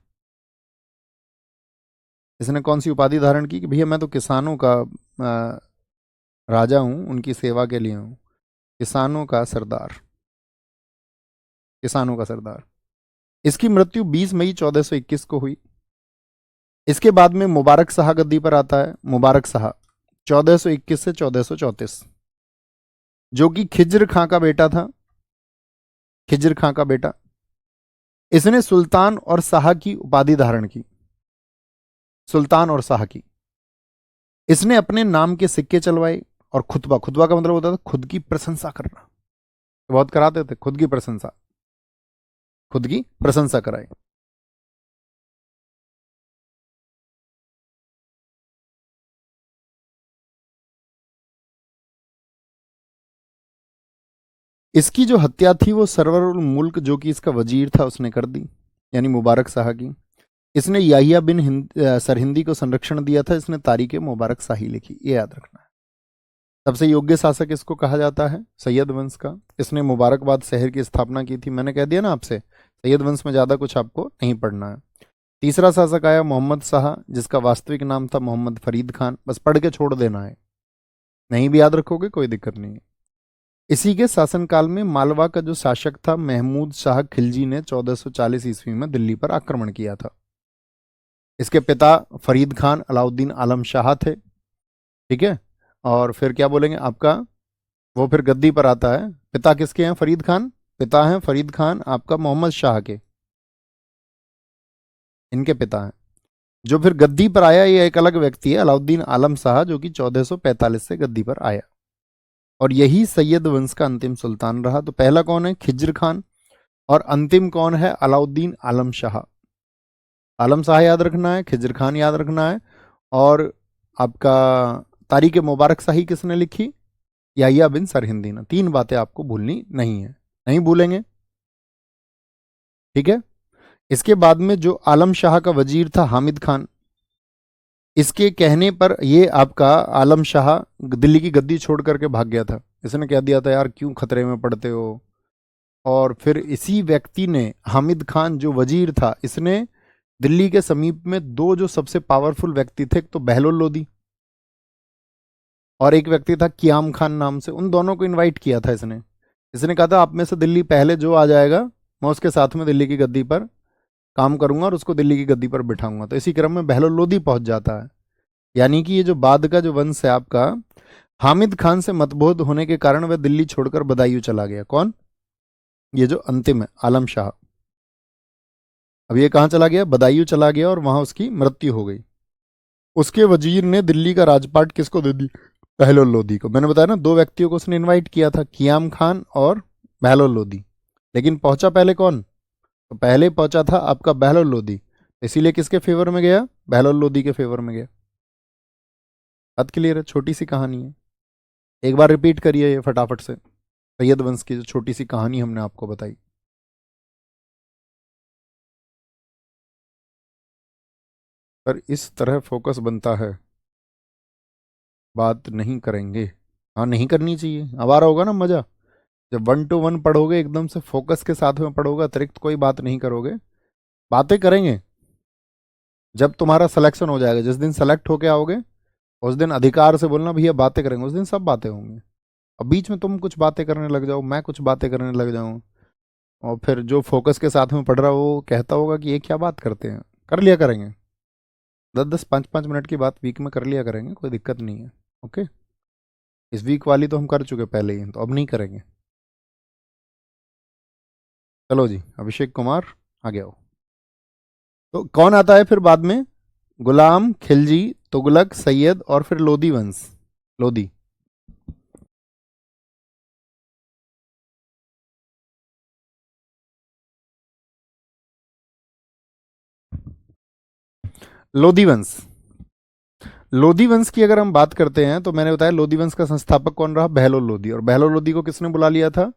इसने कौन सी उपाधि धारण की कि भैया मैं तो किसानों का राजा हूं, उनकी सेवा के लिए हूं। किसानों का सरदार, किसानों का सरदार। इसकी मृत्यु 20 मई 1421 को हुई। इसके बाद में मुबारक शाह गद्दी पर आता है। मुबारक शाह 1421 से 1434, जो कि खिज्र खां का बेटा था। खिज्र खां का बेटा। इसने सुल्तान और शाह की उपाधि धारण की, सुल्तान और शाह की। इसने अपने नाम के सिक्के चलवाए और खुतबा, खुतबा का मतलब होता था खुद की प्रशंसा करना, बहुत कराते थे खुद की प्रशंसा, खुद की प्रशंसा कराई। इसकी जो हत्या थी वो सरवर उल मुल्क जो कि इसका वजीर था उसने कर दी, यानी मुबारक शाह की। इसने याहिया बिन सरहिंदी को संरक्षण दिया था। इसने तारीख मुबारक शाही लिखी, ये याद रखना है। सबसे योग्य शासक इसको कहा जाता है सैयद वंश का। इसने मुबारकबाद शहर की स्थापना की थी। मैंने कह दिया ना आपसे, सैयद वंश में ज़्यादा कुछ आपको नहीं पढ़ना है। तीसरा शासक आया मोहम्मद शाह, जिसका वास्तविक नाम था मोहम्मद फरीद खान। बस पढ़ के छोड़ देना है, नहीं भी याद रखोगे कोई दिक्कत नहीं है। इसी के शासनकाल में मालवा का जो शासक था महमूद शाह खिलजी ने 1440 ईस्वी में दिल्ली पर आक्रमण किया था। इसके पिता फरीद खान अलाउद्दीन आलम शाह थे। ठीक है, और फिर क्या बोलेंगे आपका, वो फिर गद्दी पर आता है। पिता किसके हैं? फरीद खान। पिता हैं फरीद खान आपका मोहम्मद शाह के, इनके पिता हैं। जो फिर गद्दी पर आया ये एक अलग व्यक्ति है, अलाउद्दीन आलम शाह, जो कि 1445 से गद्दी पर आया, और यही सैयद वंश का अंतिम सुल्तान रहा। तो पहला कौन है? खिज्र खान, और अंतिम कौन है? अलाउद्दीन आलम शाह। आलम शाह याद रखना है, खिज्र खान याद रखना है, और आपका तारीख मुबारक शाही किसने लिखी? याहिया बिन सरहिंदी ने। तीन बातें आपको भूलनी नहीं है, नहीं भूलेंगे, ठीक है। इसके बाद में जो आलम शाह का वजीर था हामिद खान, इसके कहने पर ये आपका आलम शाह दिल्ली की गद्दी छोड़ करके भाग गया था। इसने कह दिया था यार क्यों खतरे में पड़ते हो। और फिर इसी व्यक्ति ने, हामिद खान जो वजीर था, इसने दिल्ली के समीप में दो जो सबसे पावरफुल व्यक्ति थे, एक तो बहलोल लोदी और एक व्यक्ति था कियाम खान नाम से, उन दोनों को इनवाइट किया था इसने। इसने कहा था आप में से दिल्ली पहले जो आ जाएगा मैं उसके साथ में दिल्ली की गद्दी पर काम करूंगा और उसको दिल्ली की गद्दी पर बिठाऊंगा। तो इसी क्रम में बहलोल लोदी पहुंच जाता है। यानी कि ये जो बाद का जो वंश है आपका, हामिद खान से मतभेद होने के कारण वह दिल्ली छोड़कर बदायूं चला गया। कौन? ये जो अंतिम है आलम शाह। अब ये कहां चला गया? बदायूं चला गया, और वहां उसकी मृत्यु हो गई। उसके वजीर ने दिल्ली का राजपाट किसको दे दी? बहलोल लोदी को। मैंने बताया ना, दो व्यक्तियों को उसने इनवाइट किया था, कियाम खान और बहलोल लोदी। लेकिन पहुंचा पहले कौन? तो पहले पहुंचा था आपका बहलोल लोदी, इसीलिए किसके फेवर में गया? बहलोल लोदी के फेवर में गया। बात क्लियर है? छोटी सी कहानी है, एक बार रिपीट करिए ये फटाफट से। सैयद वंश की जो छोटी सी कहानी हमने आपको बताई। पर इस तरह फोकस बनता है, बात नहीं करेंगे। हाँ, नहीं करनी चाहिए। अब आ रहा होगा ना मजा, जब 1 to 1 पढ़ोगे, एकदम से फोकस के साथ में पढ़ोगे, अतिरिक्त कोई बात नहीं करोगे। बातें करेंगे जब तुम्हारा सिलेक्शन हो जाएगा, जिस दिन सेलेक्ट होके आओगे उस दिन अधिकार से बोलना भैया बातें करेंगे, उस दिन सब बातें होंगी। अब बीच में तुम कुछ बातें करने लग जाओ, मैं कुछ बातें करने लग जाऊं, और फिर जो फोकस के साथ में पढ़ रहा हो वो कहता होगा कि ये क्या बात करते हैं। कर लिया करेंगे, 10-10 5-5 मिनट की बात वीक में कर लिया करेंगे, कोई दिक्कत नहीं है। ओके, इस वीक वाली तो हम कर चुके पहले ही, तो अब नहीं करेंगे। चलो जी, अभिषेक कुमार आगे आओ। तो कौन आता है फिर बाद में? गुलाम, खिलजी, तुगलक, सैयद और फिर लोदी वंश। लोदी। लोदी वंश। लोदी वंश की अगर हम बात करते हैं तो मैंने बताया लोदी वंश का संस्थापक कौन रहा? बहलोल लोदी। और बहलोल लोदी को किसने बुला लिया था?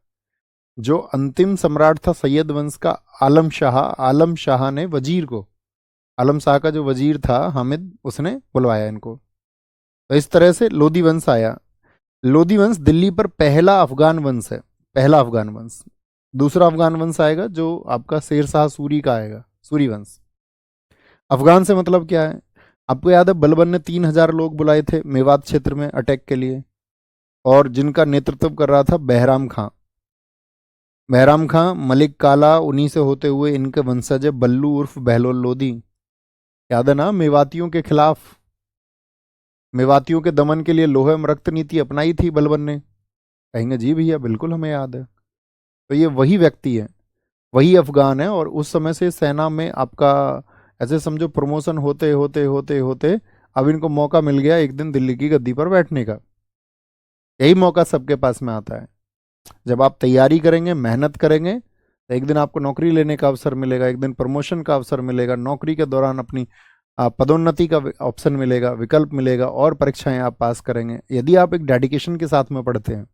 जो अंतिम सम्राट था सैयद वंश का, आलम शाह। आलम शाह ने वजीर को, आलम शाह का जो वजीर था हामिद, उसने बुलवाया इनको। तो इस तरह से लोदी वंश आया। लोदी वंश दिल्ली पर पहला अफगान वंश है, पहला अफगान वंश। दूसरा अफगान वंश आएगा जो आपका शेर शाह सूरी का आएगा, सूरी वंश। अफगान से मतलब क्या है? आपको याद है बलबन ने 3,000 लोग बुलाए थे मेवात क्षेत्र में अटैक के लिए, और जिनका नेतृत्व कर रहा था बहराम खां। बहराम खां, मलिक काला, उन्हीं से होते हुए इनके वंशज है बल्लू उर्फ बहलोल लोदी। याद है ना, मेवातियों के खिलाफ, मेवातियों के दमन के लिए लोहे में रक्त नीति अपनाई थी बलबन ने। कहेंगे जी भैया बिल्कुल हमें याद है। तो ये वही व्यक्ति है, वही अफगान है। और उस समय से सेना में आपका ऐसे समझो प्रमोशन होते होते होते होते अब इनको मौका मिल गया एक दिन दिल्ली की गद्दी पर बैठने का। यही मौका सबके पास में आता है, जब आप तैयारी करेंगे, मेहनत करेंगे, तो एक दिन आपको नौकरी लेने का अवसर मिलेगा, एक दिन प्रमोशन का अवसर मिलेगा, नौकरी के दौरान अपनी पदोन्नति का ऑप्शन मिलेगा, विकल्प मिलेगा, और परीक्षाएं आप पास करेंगे यदि आप एक डेडिकेशन के साथ में पढ़ते हैं।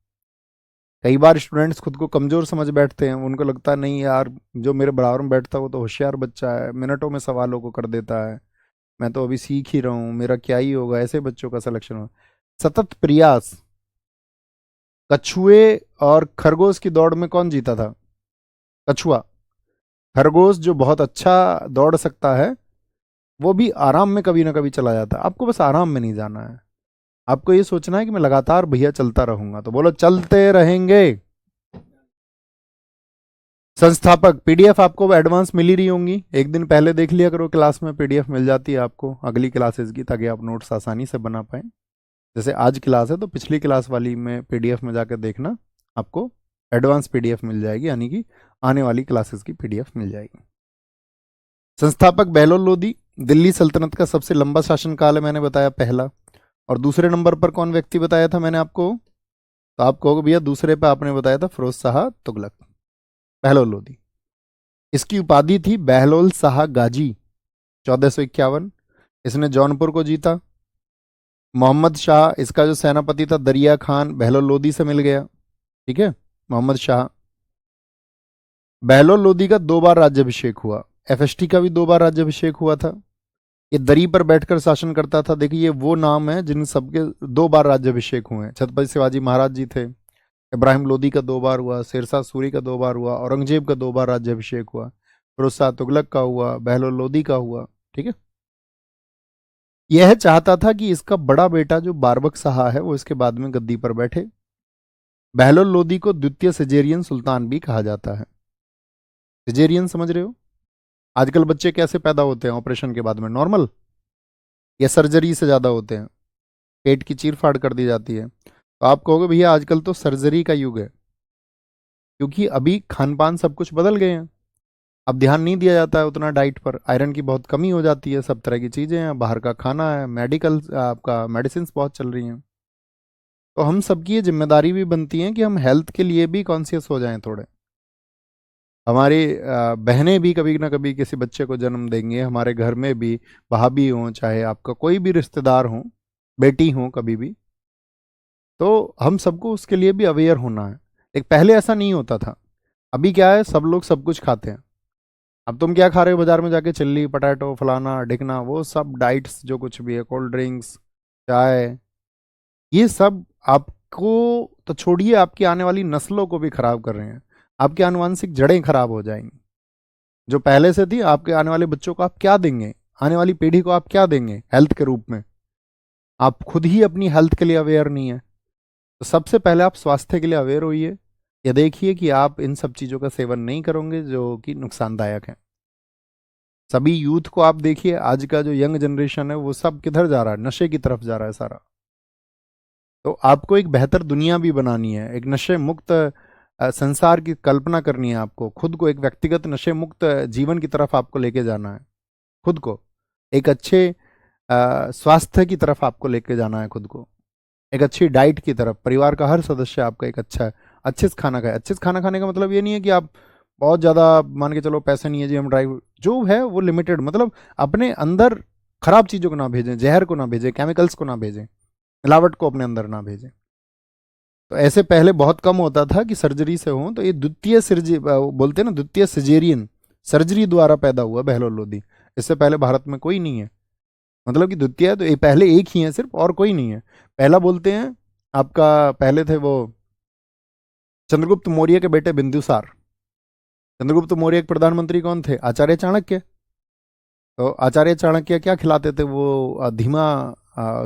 कई बार स्टूडेंट्स खुद को कमजोर समझ बैठते हैं, उनको लगता है नहीं यार, जो मेरे बराबर में बैठता है वो तो होशियार बच्चा है, मिनटों में सवालों को कर देता है, मैं तो अभी सीख ही रहा हूँ, मेरा क्या ही होगा। ऐसे बच्चों का सिलेक्शन हो। सतत प्रयास। कछुए और खरगोश की दौड़ में कौन जीता था? कछुआ। खरगोश जो बहुत अच्छा दौड़ सकता है, वो भी आराम में कभी ना कभी चला जाता है। आपको बस आराम में नहीं जाना है, आपको ये सोचना है कि मैं लगातार भैया चलता रहूंगा। तो बोलो चलते रहेंगे। संस्थापक। पीडीएफ आपको एडवांस मिल ही रही होंगी, एक दिन पहले देख लिया करो, क्लास में पीडीएफ मिल जाती है आपको अगली क्लासेस की, ताकि आप नोट्स आसानी से बना पाए। जैसे आज क्लास है तो पिछली क्लास वाली में पीडीएफ में जाकर देखना, आपको एडवांस पीडीएफ मिल जाएगी, यानी कि आने वाली क्लासेस की पीडीएफ मिल जाएगी। संस्थापक बहलोल लोदी। दिल्ली सल्तनत का सबसे लंबा शासनकाल है, मैंने बताया पहला। और दूसरे नंबर पर कौन व्यक्ति बताया था मैंने आपको? तो आप कहोगे भैया दूसरे पे आपने बताया था फिरोज शाह तुगलक। बहलोल लोदी। इसकी उपाधि थी बहलोल शाह गाजी। 1451। इसने जौनपुर को जीता। मोहम्मद शाह, इसका जो सेनापति था दरिया खान, बहलोल लोदी से मिल गया। ठीक है, मोहम्मद शाह। बहलोल लोदी का 2 बार राज्याभिषेक हुआ, एफएसटी का भी 2 बार राज्याभिषेक हुआ था। ये दरी पर बैठकर शासन करता था। देखिए ये वो नाम है जिन सबके 2 बार राज्याभिषेक हुए हैं। छत्रपति शिवाजी महाराज जी थे, इब्राहिम लोदी का 2 बार हुआ, शेरशाह सूरी का 2 बार हुआ, औरंगजेब का 2 बार राज्याभिषेक हुआ, फिरोज शाह तुगलक का हुआ, बहलोल लोदी का हुआ। ठीक है, यह चाहता था कि इसका बड़ा बेटा जो बारबक शाह है वो इसके बाद में गद्दी पर बैठे। बहलोल लोदी को द्वितीय सिजेरियन सुल्तान भी कहा जाता है। सिजेरियन समझ रहे हो? आजकल बच्चे कैसे पैदा होते हैं ऑपरेशन के बाद में, नॉर्मल या सर्जरी से ज्यादा होते हैं, पेट की चीर फाड़ कर दी जाती है? तो आप कहोगे भैया आजकल तो सर्जरी का युग है, क्योंकि अभी खान पान सब कुछ बदल गए हैं। अब ध्यान नहीं दिया जाता है उतना डाइट पर, आयरन की बहुत कमी हो जाती है, सब तरह की चीज़ें हैं, बाहर का खाना है, मेडिकल आपका मेडिसिन बहुत चल रही हैं। तो हम सबकी ये जिम्मेदारी भी बनती है कि हम हेल्थ के लिए भी कॉन्शियस हो जाएं थोड़े। हमारी बहनें भी कभी ना कभी किसी बच्चे को जन्म देंगे, हमारे घर में भी भाभी हों, चाहे आपका कोई भी रिश्तेदार हो, बेटी हो कभी भी, तो हम सबको उसके लिए भी अवेयर होना है। एक पहले ऐसा नहीं होता था। अभी क्या है, सब लोग सब कुछ खाते हैं। अब तुम क्या खा रहे हो बाजार में जाके, चिल्ली पटाटो फलाना ढिकना, वो सब डाइट्स जो कुछ भी है, कोल्ड ड्रिंक्स, चाय, ये सब आपको तो छोड़िए, आपकी आने वाली नस्लों को भी खराब कर रहे हैं। आपकी आनुवंशिक जड़ें खराब हो जाएंगी जो पहले से थी। आपके आने वाले बच्चों को आप क्या देंगे, आने वाली पीढ़ी को आप क्या देंगे हेल्थ के रूप में? आप खुद ही अपनी हेल्थ के लिए अवेयर नहीं है। तो सबसे पहले आप स्वास्थ्य के लिए अवेयर होइए। या देखिए कि आप इन सब चीज़ों का सेवन नहीं करोगे जो कि नुकसानदायक है। सभी यूथ को आप देखिए, आज का जो यंग जनरेशन है वो सब किधर जा रहा है, नशे की तरफ जा रहा है सारा। तो आपको एक बेहतर दुनिया भी बनानी है, एक नशे मुक्त संसार की कल्पना करनी है आपको। खुद को एक व्यक्तिगत नशे मुक्त जीवन की तरफ आपको लेके जाना है। खुद को एक अच्छे स्वास्थ्य की तरफ आपको लेके जाना है। खुद को एक अच्छी डाइट की तरफ। परिवार का हर सदस्य आपका एक अच्छा है, अच्छे से खाना खाए। अच्छे से खाना खाने का मतलब ये नहीं है कि आप बहुत ज़्यादा मान के चलो पैसे नहीं है जी हम ड्राइव, जो है वो लिमिटेड। मतलब अपने अंदर खराब चीज़ों को ना भेजें, जहर को ना भेजें, केमिकल्स को ना भेजें, मिलावट को अपने अंदर ना भेजें। तो ऐसे पहले बहुत कम होता था कि सर्जरी से हो, तो ये द्वितीय सर्जरी बोलते हैं ना, द्वितीय सिजेरियन सर्जरी द्वारा पैदा हुआ बहलोल लोदी। इससे पहले भारत में कोई नहीं है। मतलब कि द्वितीय तो ये पहले एक ही है सिर्फ, और कोई नहीं है। पहला बोलते हैं आपका, पहले थे वो चंद्रगुप्त मौर्य के बेटे बिंदुसार। चंद्रगुप्त मौर्य के प्रधानमंत्री कौन थे? आचार्य चाणक्य। तो आचार्य चाणक्य क्या खिलाते थे वो, धीमा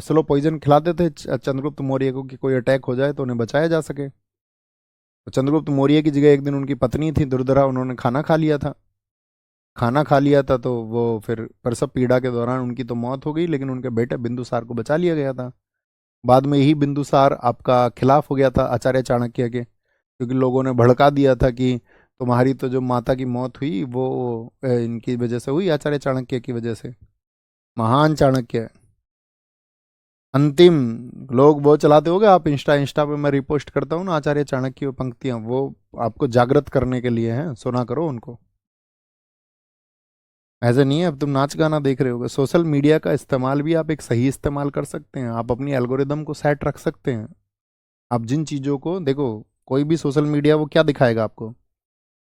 स्लो पॉइजन खिलाते थे चंद्रगुप्त मौर्य को, कि कोई अटैक हो जाए तो उन्हें बचाया जा सके। तो चंद्रगुप्त मौर्य की जगह एक दिन उनकी पत्नी थी दुर्धरा, उन्होंने खाना खा लिया था। खाना खा लिया था तो वो फिर प्रसव पीड़ा के दौरान उनकी तो मौत हो गई, लेकिन उनके बेटे बिंदुसार को बचा लिया गया था। बाद में यही बिंदुसार आपका खिलाफ हो गया था आचार्य चाणक्य के, क्योंकि लोगों ने भड़का दिया था कि तुम्हारी तो जो माता की मौत हुई वो इनकी वजह से हुई, आचार्य चाणक्य की वजह से। महान चाणक्य। अंतिम लोग वो चलाते होगे आप, इंस्टा इंस्टा पे मैं रिपोस्ट करता हूँ ना आचार्य चाणक्य की पंक्तियां, वो आपको जागृत करने के लिए हैं, सुना करो उनको। ऐसे नहीं है अब तुम नाच गाना देख रहे होगे। सोशल मीडिया का इस्तेमाल भी आप एक सही इस्तेमाल कर सकते हैं। आप अपनी एल्गोरिदम को सेट रख सकते हैं। आप जिन चीज़ों को देखो, कोई भी सोशल मीडिया वो क्या दिखाएगा आपको?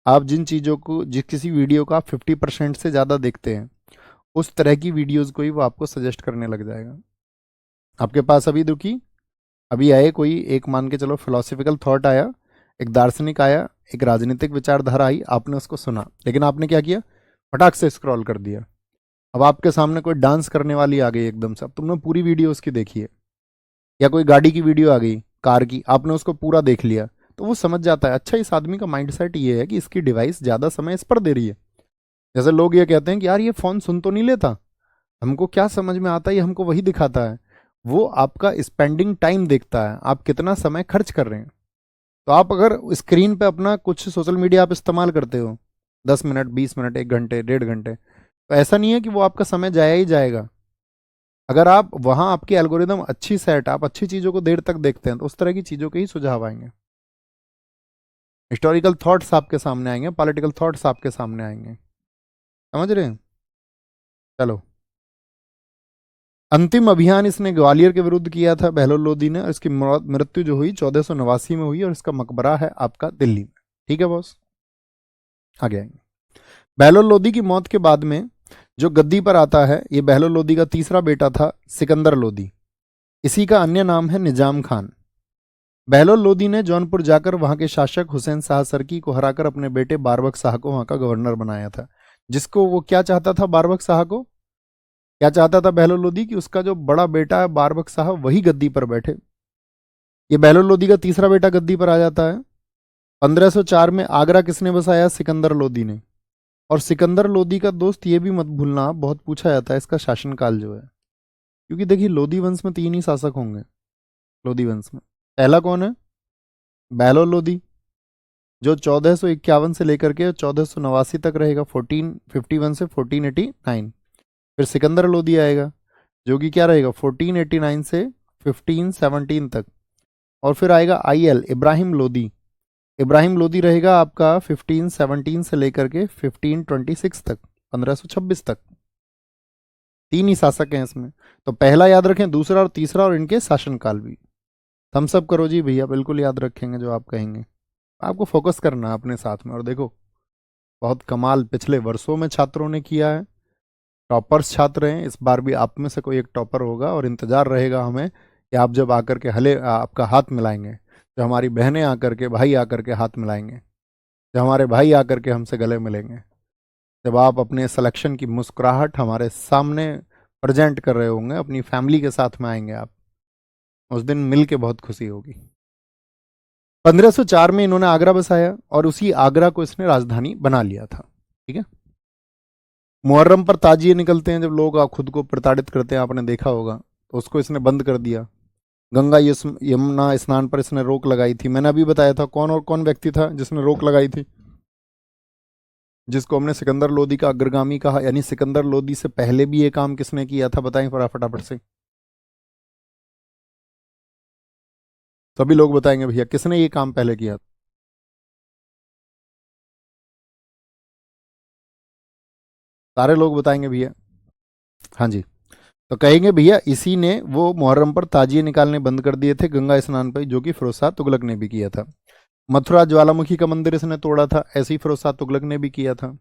आप जिन चीज़ों को, जिस किसी वीडियो को आप 50% से ज़्यादा देखते हैं, उस तरह की वीडियोज़ को ही वो आपको सजेस्ट करने लग जाएगा। आपके पास अभी दुखी अभी आए कोई एक, मान के चलो फिलोसफिकल थॉट आया, एक दार्शनिक आया, एक राजनीतिक विचारधारा आई, आपने उसको सुना, लेकिन आपने क्या किया, फटाक से स्क्रॉल कर दिया। अब आपके सामने कोई डांस करने वाली आ गई एकदम से, अब तुमने पूरी वीडियो उसकी देखी है। या कोई गाड़ी की वीडियो आ गई, कार की, आपने उसको पूरा देख लिया। तो वो समझ जाता है, अच्छा इस आदमी का माइंडसेट ये है कि इसकी डिवाइस ज़्यादा समय इस पर दे रही है। जैसे लोग ये कहते हैं कि यार ये फ़ोन सुन तो नहीं लेता, हमको क्या समझ में आता है, ये हमको वही दिखाता है। वो आपका स्पेंडिंग टाइम देखता है, आप कितना समय खर्च कर रहे हैं। तो आप अगर स्क्रीन पे अपना कुछ सोशल मीडिया आप इस्तेमाल करते हो 10 मिनट, 20 मिनट, 1 घंटे, 1.5 घंटे, तो ऐसा नहीं है कि वो आपका समय जाया ही जाएगा। अगर आप वहाँ आपकी एल्गोरिदम अच्छी सेट, आप अच्छी चीज़ों को देर तक देखते हैं, तो उस तरह की चीज़ों के ही सुझाव आएंगे। हिस्टोरिकल थॉट्स आपके सामने आएंगे, पॉलिटिकल थॉट्स आपके सामने आएंगे। समझ रहे हैं? चलो, अंतिम अभियान इसने ग्वालियर के विरुद्ध किया था बहलोल लोदी ने। इसकी मृत्यु जो हुई 1489 में हुई, और इसका मकबरा है आपका दिल्ली में। ठीक है बॉस, आगे आएंगे। बहलोल लोदी की मौत के बाद में जो गद्दी पर आता है, ये बहलोल लोदी का तीसरा बेटा था सिकंदर लोदी। इसी का अन्य नाम है निजाम खान। बहलोल लोदी ने जौनपुर जाकर वहां के शासक हुसैन शाह सरकी को हराकर अपने बेटे बारबक शाह को वहां का गवर्नर बनाया था। जिसको वो क्या चाहता था, बारबक शाह को क्या चाहता था बहलोल लोदी, कि उसका जो बड़ा बेटा है बारबक शाह वही गद्दी पर बैठे। ये बहलोल लोदी का तीसरा बेटा गद्दी पर आ जाता है। 1504 में आगरा किसने बसाया? सिकंदर लोदी ने। और सिकंदर लोदी का दोस्त ये भी मत भूलना, बहुत पूछा जाता है इसका शासनकाल जो है, क्योंकि देखिए लोदी वंश में 3 ही शासक होंगे। लोदी वंश में पहला कौन है? बहलोल लोदी, जो 1451 से लेकर के 1489 तक रहेगा, 1451 से 1489। फिर सिकंदर लोदी आएगा, जो कि क्या रहेगा 1489 से 1517 तक। और फिर आएगा IL इब्राहिम लोदी। इब्राहिम लोदी रहेगा आपका 1517 से लेकर के 1526 तक, 1526 तक। 3 ही शासक हैं इसमें। तो पहला याद रखें, दूसरा और तीसरा, और इनके शासनकाल भी। थम्स अप करो जी भैया, बिल्कुल याद रखेंगे जो आप कहेंगे। आपको फोकस करना है अपने साथ में। और देखो बहुत कमाल पिछले वर्षों में छात्रों ने किया है, टॉपर्स छात्र हैं, इस बार भी आप में से कोई एक टॉपर होगा और इंतजार रहेगा हमें कि आप जब आकर के हले आपका हाथ मिलाएंगे, जब हमारी बहनें आकर के, भाई आकर के हाथ मिलाएंगे, जब हमारे भाई आकर के हमसे गले मिलेंगे, जब आप अपने सिलेक्शन की मुस्कुराहट हमारे सामने प्रेजेंट कर रहे होंगे, अपनी फैमिली के साथ में आएंगे आप, उस दिन मिल के बहुत खुशी होगी। 1504 में इन्होंने आगरा बसाया और उसी आगरा को इसने राजधानी बना लिया था। ठीक है। मुहर्रम पर ताजिए निकलते हैं, जब लोग खुद को प्रताड़ित करते हैं, आपने देखा होगा, तो उसको इसने बंद कर दिया। गंगा यमुना स्नान पर इसने रोक लगाई थी। मैंने अभी बताया था कौन और कौन व्यक्ति था जिसने रोक लगाई थी, जिसको हमने सिकंदर लोदी का अग्रगामी कहा। यानी सिकंदर लोदी से पहले भी ये काम किसने किया था, बताएं फटाफट से। सभी लोग बताएंगे भैया किसने ये काम पहले किया। सारे लोग बताएंगे भैया। हाँ जी। तो कहेंगे भैया इसी ने वो मुहर्रम पर ताजिए निकालने बंद कर दिए थे गंगा स्नान पर, जो कि फिरोज शाह तुगलक ने भी किया था। मथुरा ज्वालामुखी का मंदिर इसने तोड़ा था, ऐसे ही फिरोज शाह तुगलक ने भी किया था।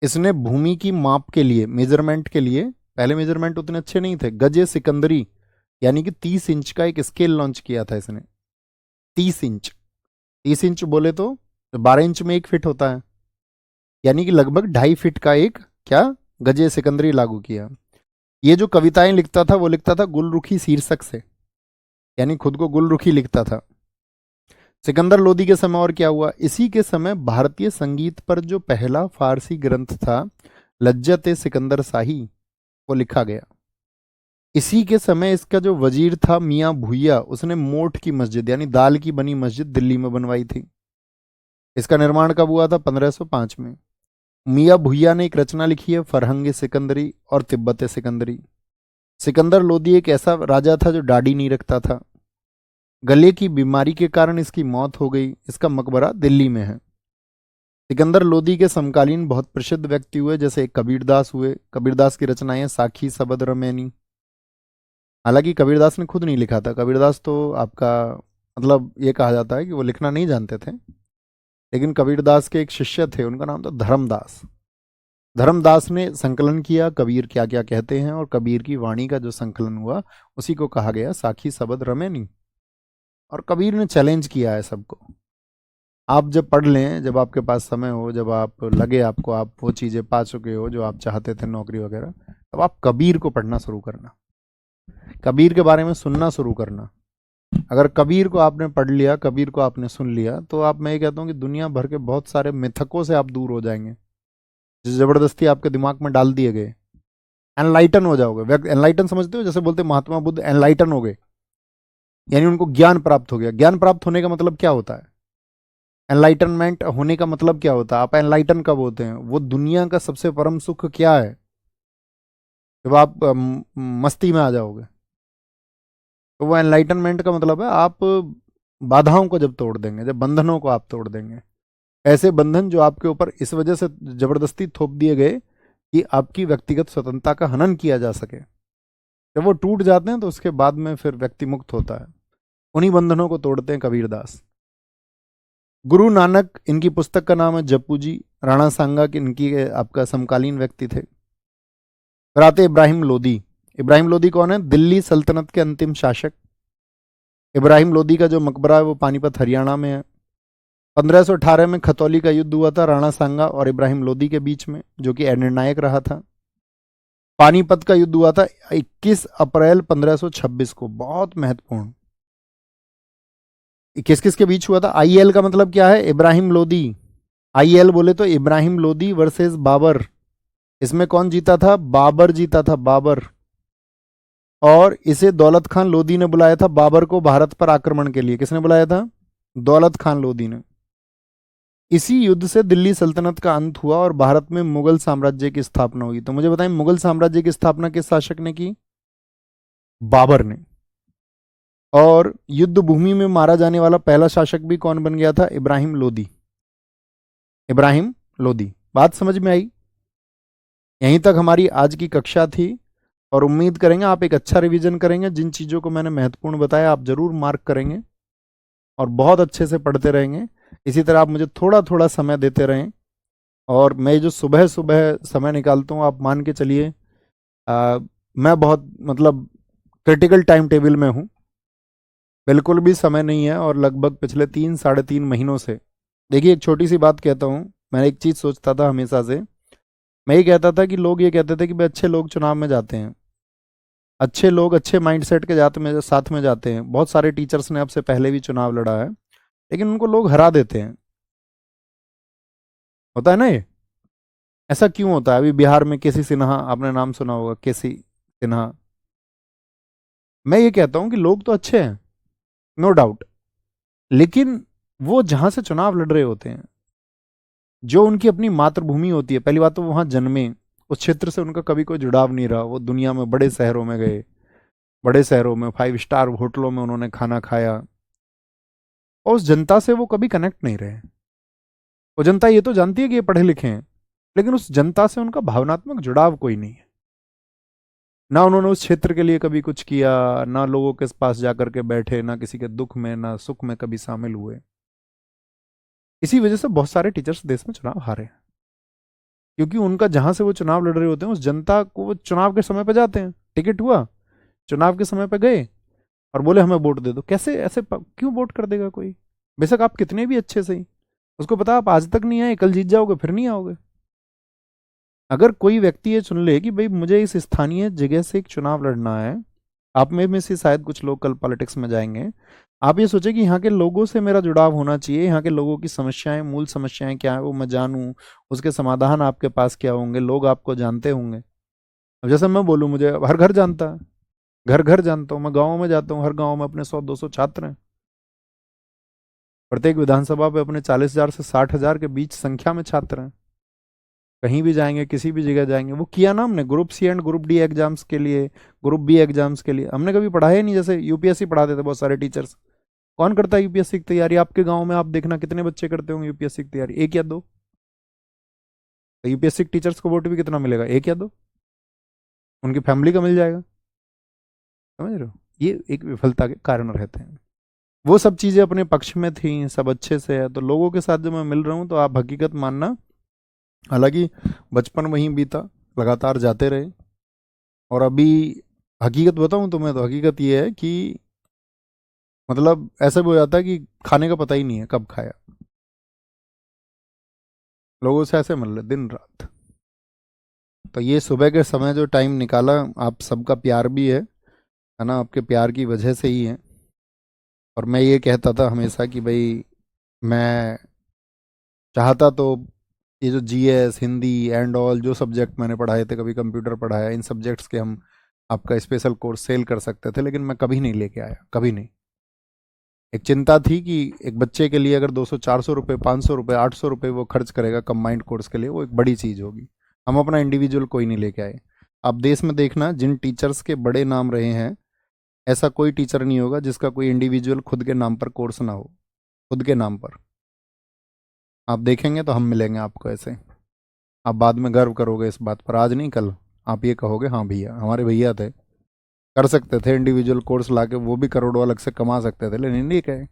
इसने भूमि की माप के लिए, मेजरमेंट के लिए, पहले मेजरमेंट उतने अच्छे नहीं थे, गजे सिकंदरी यानी कि 30 इंच का एक स्केल लॉन्च किया था इसने। 30 इंच, 30 इंच बोले तो 12 इंच में 1 फीट होता है, यानी कि लगभग 2.5 फीट का एक क्या गजे सिकंदरी लागू किया। ये जो कविताएं लिखता था वो लिखता था गुलरुखी शीर्षक से, यानी खुद को गुलरुखी लिखता था। सिकंदर लोदी के समय और क्या हुआ, इसी के समय भारतीय संगीत पर जो पहला फारसी ग्रंथ था लज्जत ए सिकंदर शाही, वो लिखा गया। इसी के समय इसका जो वजीर था मियां भुइया, उसने मोठ की मस्जिद यानी दाल की बनी मस्जिद दिल्ली में बनवाई थी। इसका निर्माण कब हुआ था, 1505 में। मियां भुइया ने एक रचना लिखी है फरहंग सिकंदरी और तिब्बत सिकंदरी। सिकंदर लोदी एक ऐसा राजा था जो दाढ़ी नहीं रखता था। गले की बीमारी के कारण इसकी मौत हो गई। इसका मकबरा दिल्ली में है। सिकंदर लोदी के समकालीन बहुत प्रसिद्ध व्यक्ति हुए, जैसे एक कबीरदास हुए। कबीरदास की रचनाएं साखी सबद रमैनी। हालांकि कबीरदास ने खुद नहीं लिखा था, कबीरदास तो आपका मतलब ये कहा जाता है कि वो लिखना नहीं जानते थे, लेकिन कबीरदास के एक शिष्य थे, उनका नाम था धर्मदास। धर्मदास ने संकलन किया कबीर क्या क्या कहते हैं, और कबीर की वाणी का जो संकलन हुआ उसी को कहा गया साखी सबद रमैनी। और कबीर ने चैलेंज किया है सबको। आप जब पढ़ लें, जब आपके पास समय हो, जब आप लगे आपको आप वो चीज़ें पा चुके हो जो आप चाहते थे, नौकरी वगैरह, तब आप कबीर को पढ़ना शुरू करना, कबीर के बारे में सुनना शुरू करना। अगर कबीर को आपने पढ़ लिया, कबीर को आपने सुन लिया, तो आप, मैं ये कहता हूँ कि दुनिया भर के बहुत सारे मिथकों से आप दूर हो जाएंगे जो ज़बरदस्ती आपके दिमाग में डाल दिए गए। एनलाइटन हो जाओगे। एनलाइटन समझते हो, जैसे बोलते महात्मा बुद्ध एनलाइटन हो गए, यानी उनको ज्ञान प्राप्त हो गया। ज्ञान प्राप्त होने का मतलब क्या होता है, एनलाइटनमेंट होने का मतलब क्या होता है, आप एनलाइटन कब होते हैं, वो दुनिया का सबसे परम सुख क्या है, जब आप मस्ती में आ जाओगे, तो वो एनलाइटनमेंट का मतलब है आप बाधाओं को जब तोड़ देंगे, जब बंधनों को आप तोड़ देंगे। ऐसे बंधन जो आपके ऊपर इस वजह से जबरदस्ती थोप दिए गए कि आपकी व्यक्तिगत स्वतंत्रता का हनन किया जा सके, जब वो टूट जाते हैं तो उसके बाद में फिर व्यक्ति मुक्त होता है। उन्हीं बंधनों को तोड़ते हैं कबीरदास। गुरु नानक, इनकी पुस्तक का नाम है जप्पू जी। राणा सांगा के इनकी आपका समकालीन व्यक्ति थे। फिर आते इब्राहिम लोदी। इब्राहिम लोदी कौन है, दिल्ली सल्तनत के अंतिम शासक। इब्राहिम लोदी का जो मकबरा है वो पानीपत हरियाणा में है। 1518 में खतौली का युद्ध हुआ था राणा सांगा और इब्राहिम लोदी के बीच में, जो कि निर्णायक रहा था। पानीपत का युद्ध हुआ था 21 अप्रैल 1526 को, बहुत महत्वपूर्ण। किस किस के बीच हुआ था, आईएल का मतलब क्या है, इब्राहिम लोदी। आईएल बोले तो इब्राहिम लोदी वर्सेस बाबर। इसमें कौन जीता था, बाबर जीता था, बाबर। और इसे दौलत खान लोदी ने बुलाया था बाबर को भारत पर आक्रमण के लिए। किसने बुलाया था, दौलत खान लोदी ने। इसी युद्ध से दिल्ली सल्तनत का अंत हुआ और भारत में मुगल साम्राज्य की स्थापना हुई। तो मुझे बताएं, मुगल साम्राज्य की स्थापना किस शासक ने की, बाबर ने। और युद्ध भूमि में मारा जाने वाला पहला शासक भी कौन बन गया था, इब्राहिम लोदी। इब्राहिम लोदी। बात समझ में आई। यहीं तक हमारी आज की कक्षा थी और उम्मीद करेंगे आप एक अच्छा रिवीजन करेंगे। जिन चीज़ों को मैंने महत्वपूर्ण बताया आप जरूर मार्क करेंगे और बहुत अच्छे से पढ़ते रहेंगे। इसी तरह आप मुझे थोड़ा थोड़ा समय देते रहें, और मैं जो सुबह सुबह समय निकालता हूँ, आप मान के चलिए मैं बहुत मतलब क्रिटिकल टाइम टेबल में हूँ, बिल्कुल भी समय नहीं है। और लगभग पिछले 3 साढ़े 3 महीनों से, देखिए एक छोटी सी बात कहता हूँ, मैं एक चीज़ सोचता था हमेशा से, मैं ये कहता था कि लोग ये कहते थे कि भाई अच्छे लोग चुनाव में जाते हैं, अच्छे लोग अच्छे माइंडसेट के जाते में साथ में जाते हैं। बहुत सारे टीचर्स ने अब से पहले भी चुनाव लड़ा है, लेकिन उनको लोग हरा देते हैं। होता है ना ये, ऐसा क्यों होता है? अभी बिहार में केसी सिन्हा, आपने नाम सुना होगा, केसी सिन्हा। मैं ये कहता हूं कि लोग तो अच्छे हैं, नो डाउट, लेकिन वो जहां से चुनाव लड़ रहे होते हैं, जो उनकी अपनी मातृभूमि होती है, पहली बात तो वहां जन्मे, उस क्षेत्र से उनका कभी कोई जुड़ाव नहीं रहा। वो दुनिया में बड़े शहरों में गए, बड़े शहरों में 5 स्टार होटलों में उन्होंने खाना खाया, और उस जनता से वो कभी कनेक्ट नहीं रहे। वो जनता ये तो जानती है कि ये पढ़े लिखे हैं, लेकिन उस जनता से उनका भावनात्मक जुड़ाव कोई नहीं है। ना उन्होंने उस क्षेत्र के लिए कभी कुछ किया, ना लोगों के पास जाकर के बैठे, ना किसी के दुख में ना सुख में कभी शामिल हुए। इसी वजह से बहुत सारे टीचर्स देश में चुनाव हारे हैं, क्योंकि उनका जहां से वो चुनाव लड़ रहे होते हैं, उस जनता को वो चुनाव के समय पे जाते हैं, टिकट हुआ, चुनाव के समय पे गए और बोले हमें वोट दे दो। कैसे ऐसे क्यों वोट कर देगा कोई? बेशक आप कितने भी अच्छे सही, उसको पता आप आज तक नहीं आए, कल जीत जाओगे, फिर नहीं आओगे। अगर कोई व्यक्ति ये चुन ले कि भाई मुझे इस स्थानीय जगह से एक चुनाव लड़ना है, आप में से शायद कुछ लोग कल पॉलिटिक्स में जाएंगे, आप ये सोचे कि यहाँ के लोगों से मेरा जुड़ाव होना चाहिए, यहाँ के लोगों की समस्याएं, मूल समस्याएं क्या है वो मैं जानूं, उसके समाधान आपके पास क्या होंगे, लोग आपको जानते होंगे। अब जैसे मैं बोलूँ, मुझे हर घर जानता है, घर घर जानता हूँ, मैं गाँव में जाता हूँ, हर गाँव में अपने 100 200 छात्र हैं, प्रत्येक विधानसभा पे अपने 40,000 से 60,000 के बीच संख्या में छात्र हैं। कहीं भी जाएंगे, किसी भी जगह जाएंगे, वो किया ना हमने group C and group D exams के लिए, ग्रुप बी एग्जाम्स के लिए हमने कभी पढ़ाया ही नहीं। जैसे यूपीएससी पढ़ाते थे बहुत सारे टीचर्स, कौन करता है यूपीएससी की तैयारी? आपके गांव में आप देखना कितने बच्चे करते होंगे यूपीएससी की तैयारी, एक या दो? तो यूपीएससी टीचर्स को वोट भी कितना मिलेगा, एक या दो? उनकी फैमिली का मिल जाएगा। समझ रहे हो, ये एक विफलता के कारण रहते हैं। वो सब चीजें अपने पक्ष में थी, सब अच्छे से है, तो लोगों के साथ जब मैं मिल रहा हूँ तो आप हकीकत मानना, हालांकि बचपन वहीं बीता, लगातार जाते रहे, और अभी हकीकत बताऊं तुम्हें तो हकीकत ये है कि मतलब ऐसा भी हो जाता है कि खाने का पता ही नहीं है कब खाया। लोगों से ऐसे मिल रहे दिन रात। तो ये सुबह के समय जो टाइम निकाला, आप सबका प्यार भी है ना, आपके प्यार की वजह से ही है। और मैं ये कहता था हमेशा कि भाई मैं चाहता तो ये जो जीएस, हिंदी एंड ऑल जो सब्जेक्ट मैंने पढ़ाए थे, कभी कंप्यूटर पढ़ाया, इन सब्जेक्ट्स के हम आपका स्पेशल कोर्स सेल कर सकते थे, लेकिन मैं कभी नहीं लेके आया, कभी नहीं। एक चिंता थी कि एक बच्चे के लिए अगर 200 400 रुपये, 500 रुपये, 800 रुपये वो खर्च करेगा कंबाइंड कोर्स के लिए, वो एक बड़ी चीज़ होगी। हम अपना इंडिविजुअल कोई नहीं लेके आए। आप देश में देखना, जिन टीचर्स के बड़े नाम रहे हैं, ऐसा कोई टीचर नहीं होगा जिसका कोई इंडिविजुअल खुद के नाम पर कोर्स ना हो, खुद के नाम पर। आप देखेंगे तो हम मिलेंगे आपको ऐसे, आप बाद में गर्व करोगे इस बात पर, आज नहीं कल आप ये कहोगे हाँ भैया हमारे भैया थे, कर सकते थे इंडिविजुअल कोर्स लाके, वो भी करोड़ों अलग से कमा सकते थे, लेकिन नहीं कहे।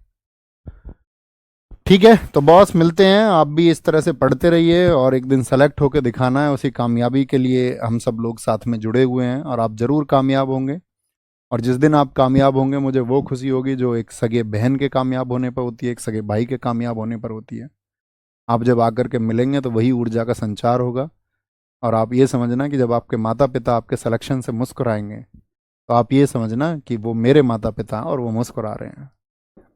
ठीक है, तो बॉस मिलते हैं, आप भी इस तरह से पढ़ते रहिए, और एक दिन सेलेक्ट होकर दिखाना है, उसी कामयाबी के लिए हम सब लोग साथ में जुड़े हुए हैं, और आप ज़रूर कामयाब होंगे। और जिस दिन आप कामयाब होंगे, मुझे वो खुशी होगी जो एक सगे बहन के कामयाब होने पर होती है, एक सगे भाई के कामयाब होने पर होती है। आप जब आकर के मिलेंगे तो वही ऊर्जा का संचार होगा। और आप ये समझना कि जब आपके माता पिता आपके सिलेक्शन से मुस्कुराएंगे, तो आप ये समझना कि वो मेरे माता पिता और वो मुस्कुरा रहे हैं।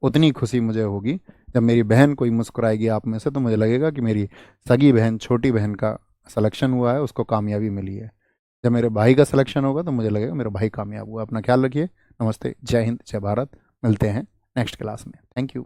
उतनी खुशी मुझे होगी जब मेरी बहन कोई मुस्कुराएगी आप में से, तो मुझे लगेगा कि मेरी सगी बहन, छोटी बहन का सिलेक्शन हुआ है, उसको कामयाबी मिली है। जब मेरे भाई का सिलेक्शन होगा तो मुझे लगेगा मेरा भाई कामयाब हुआ। अपना ख्याल रखिए। नमस्ते, जय हिंद, जय भारत। मिलते हैं नेक्स्ट क्लास में। Thank you.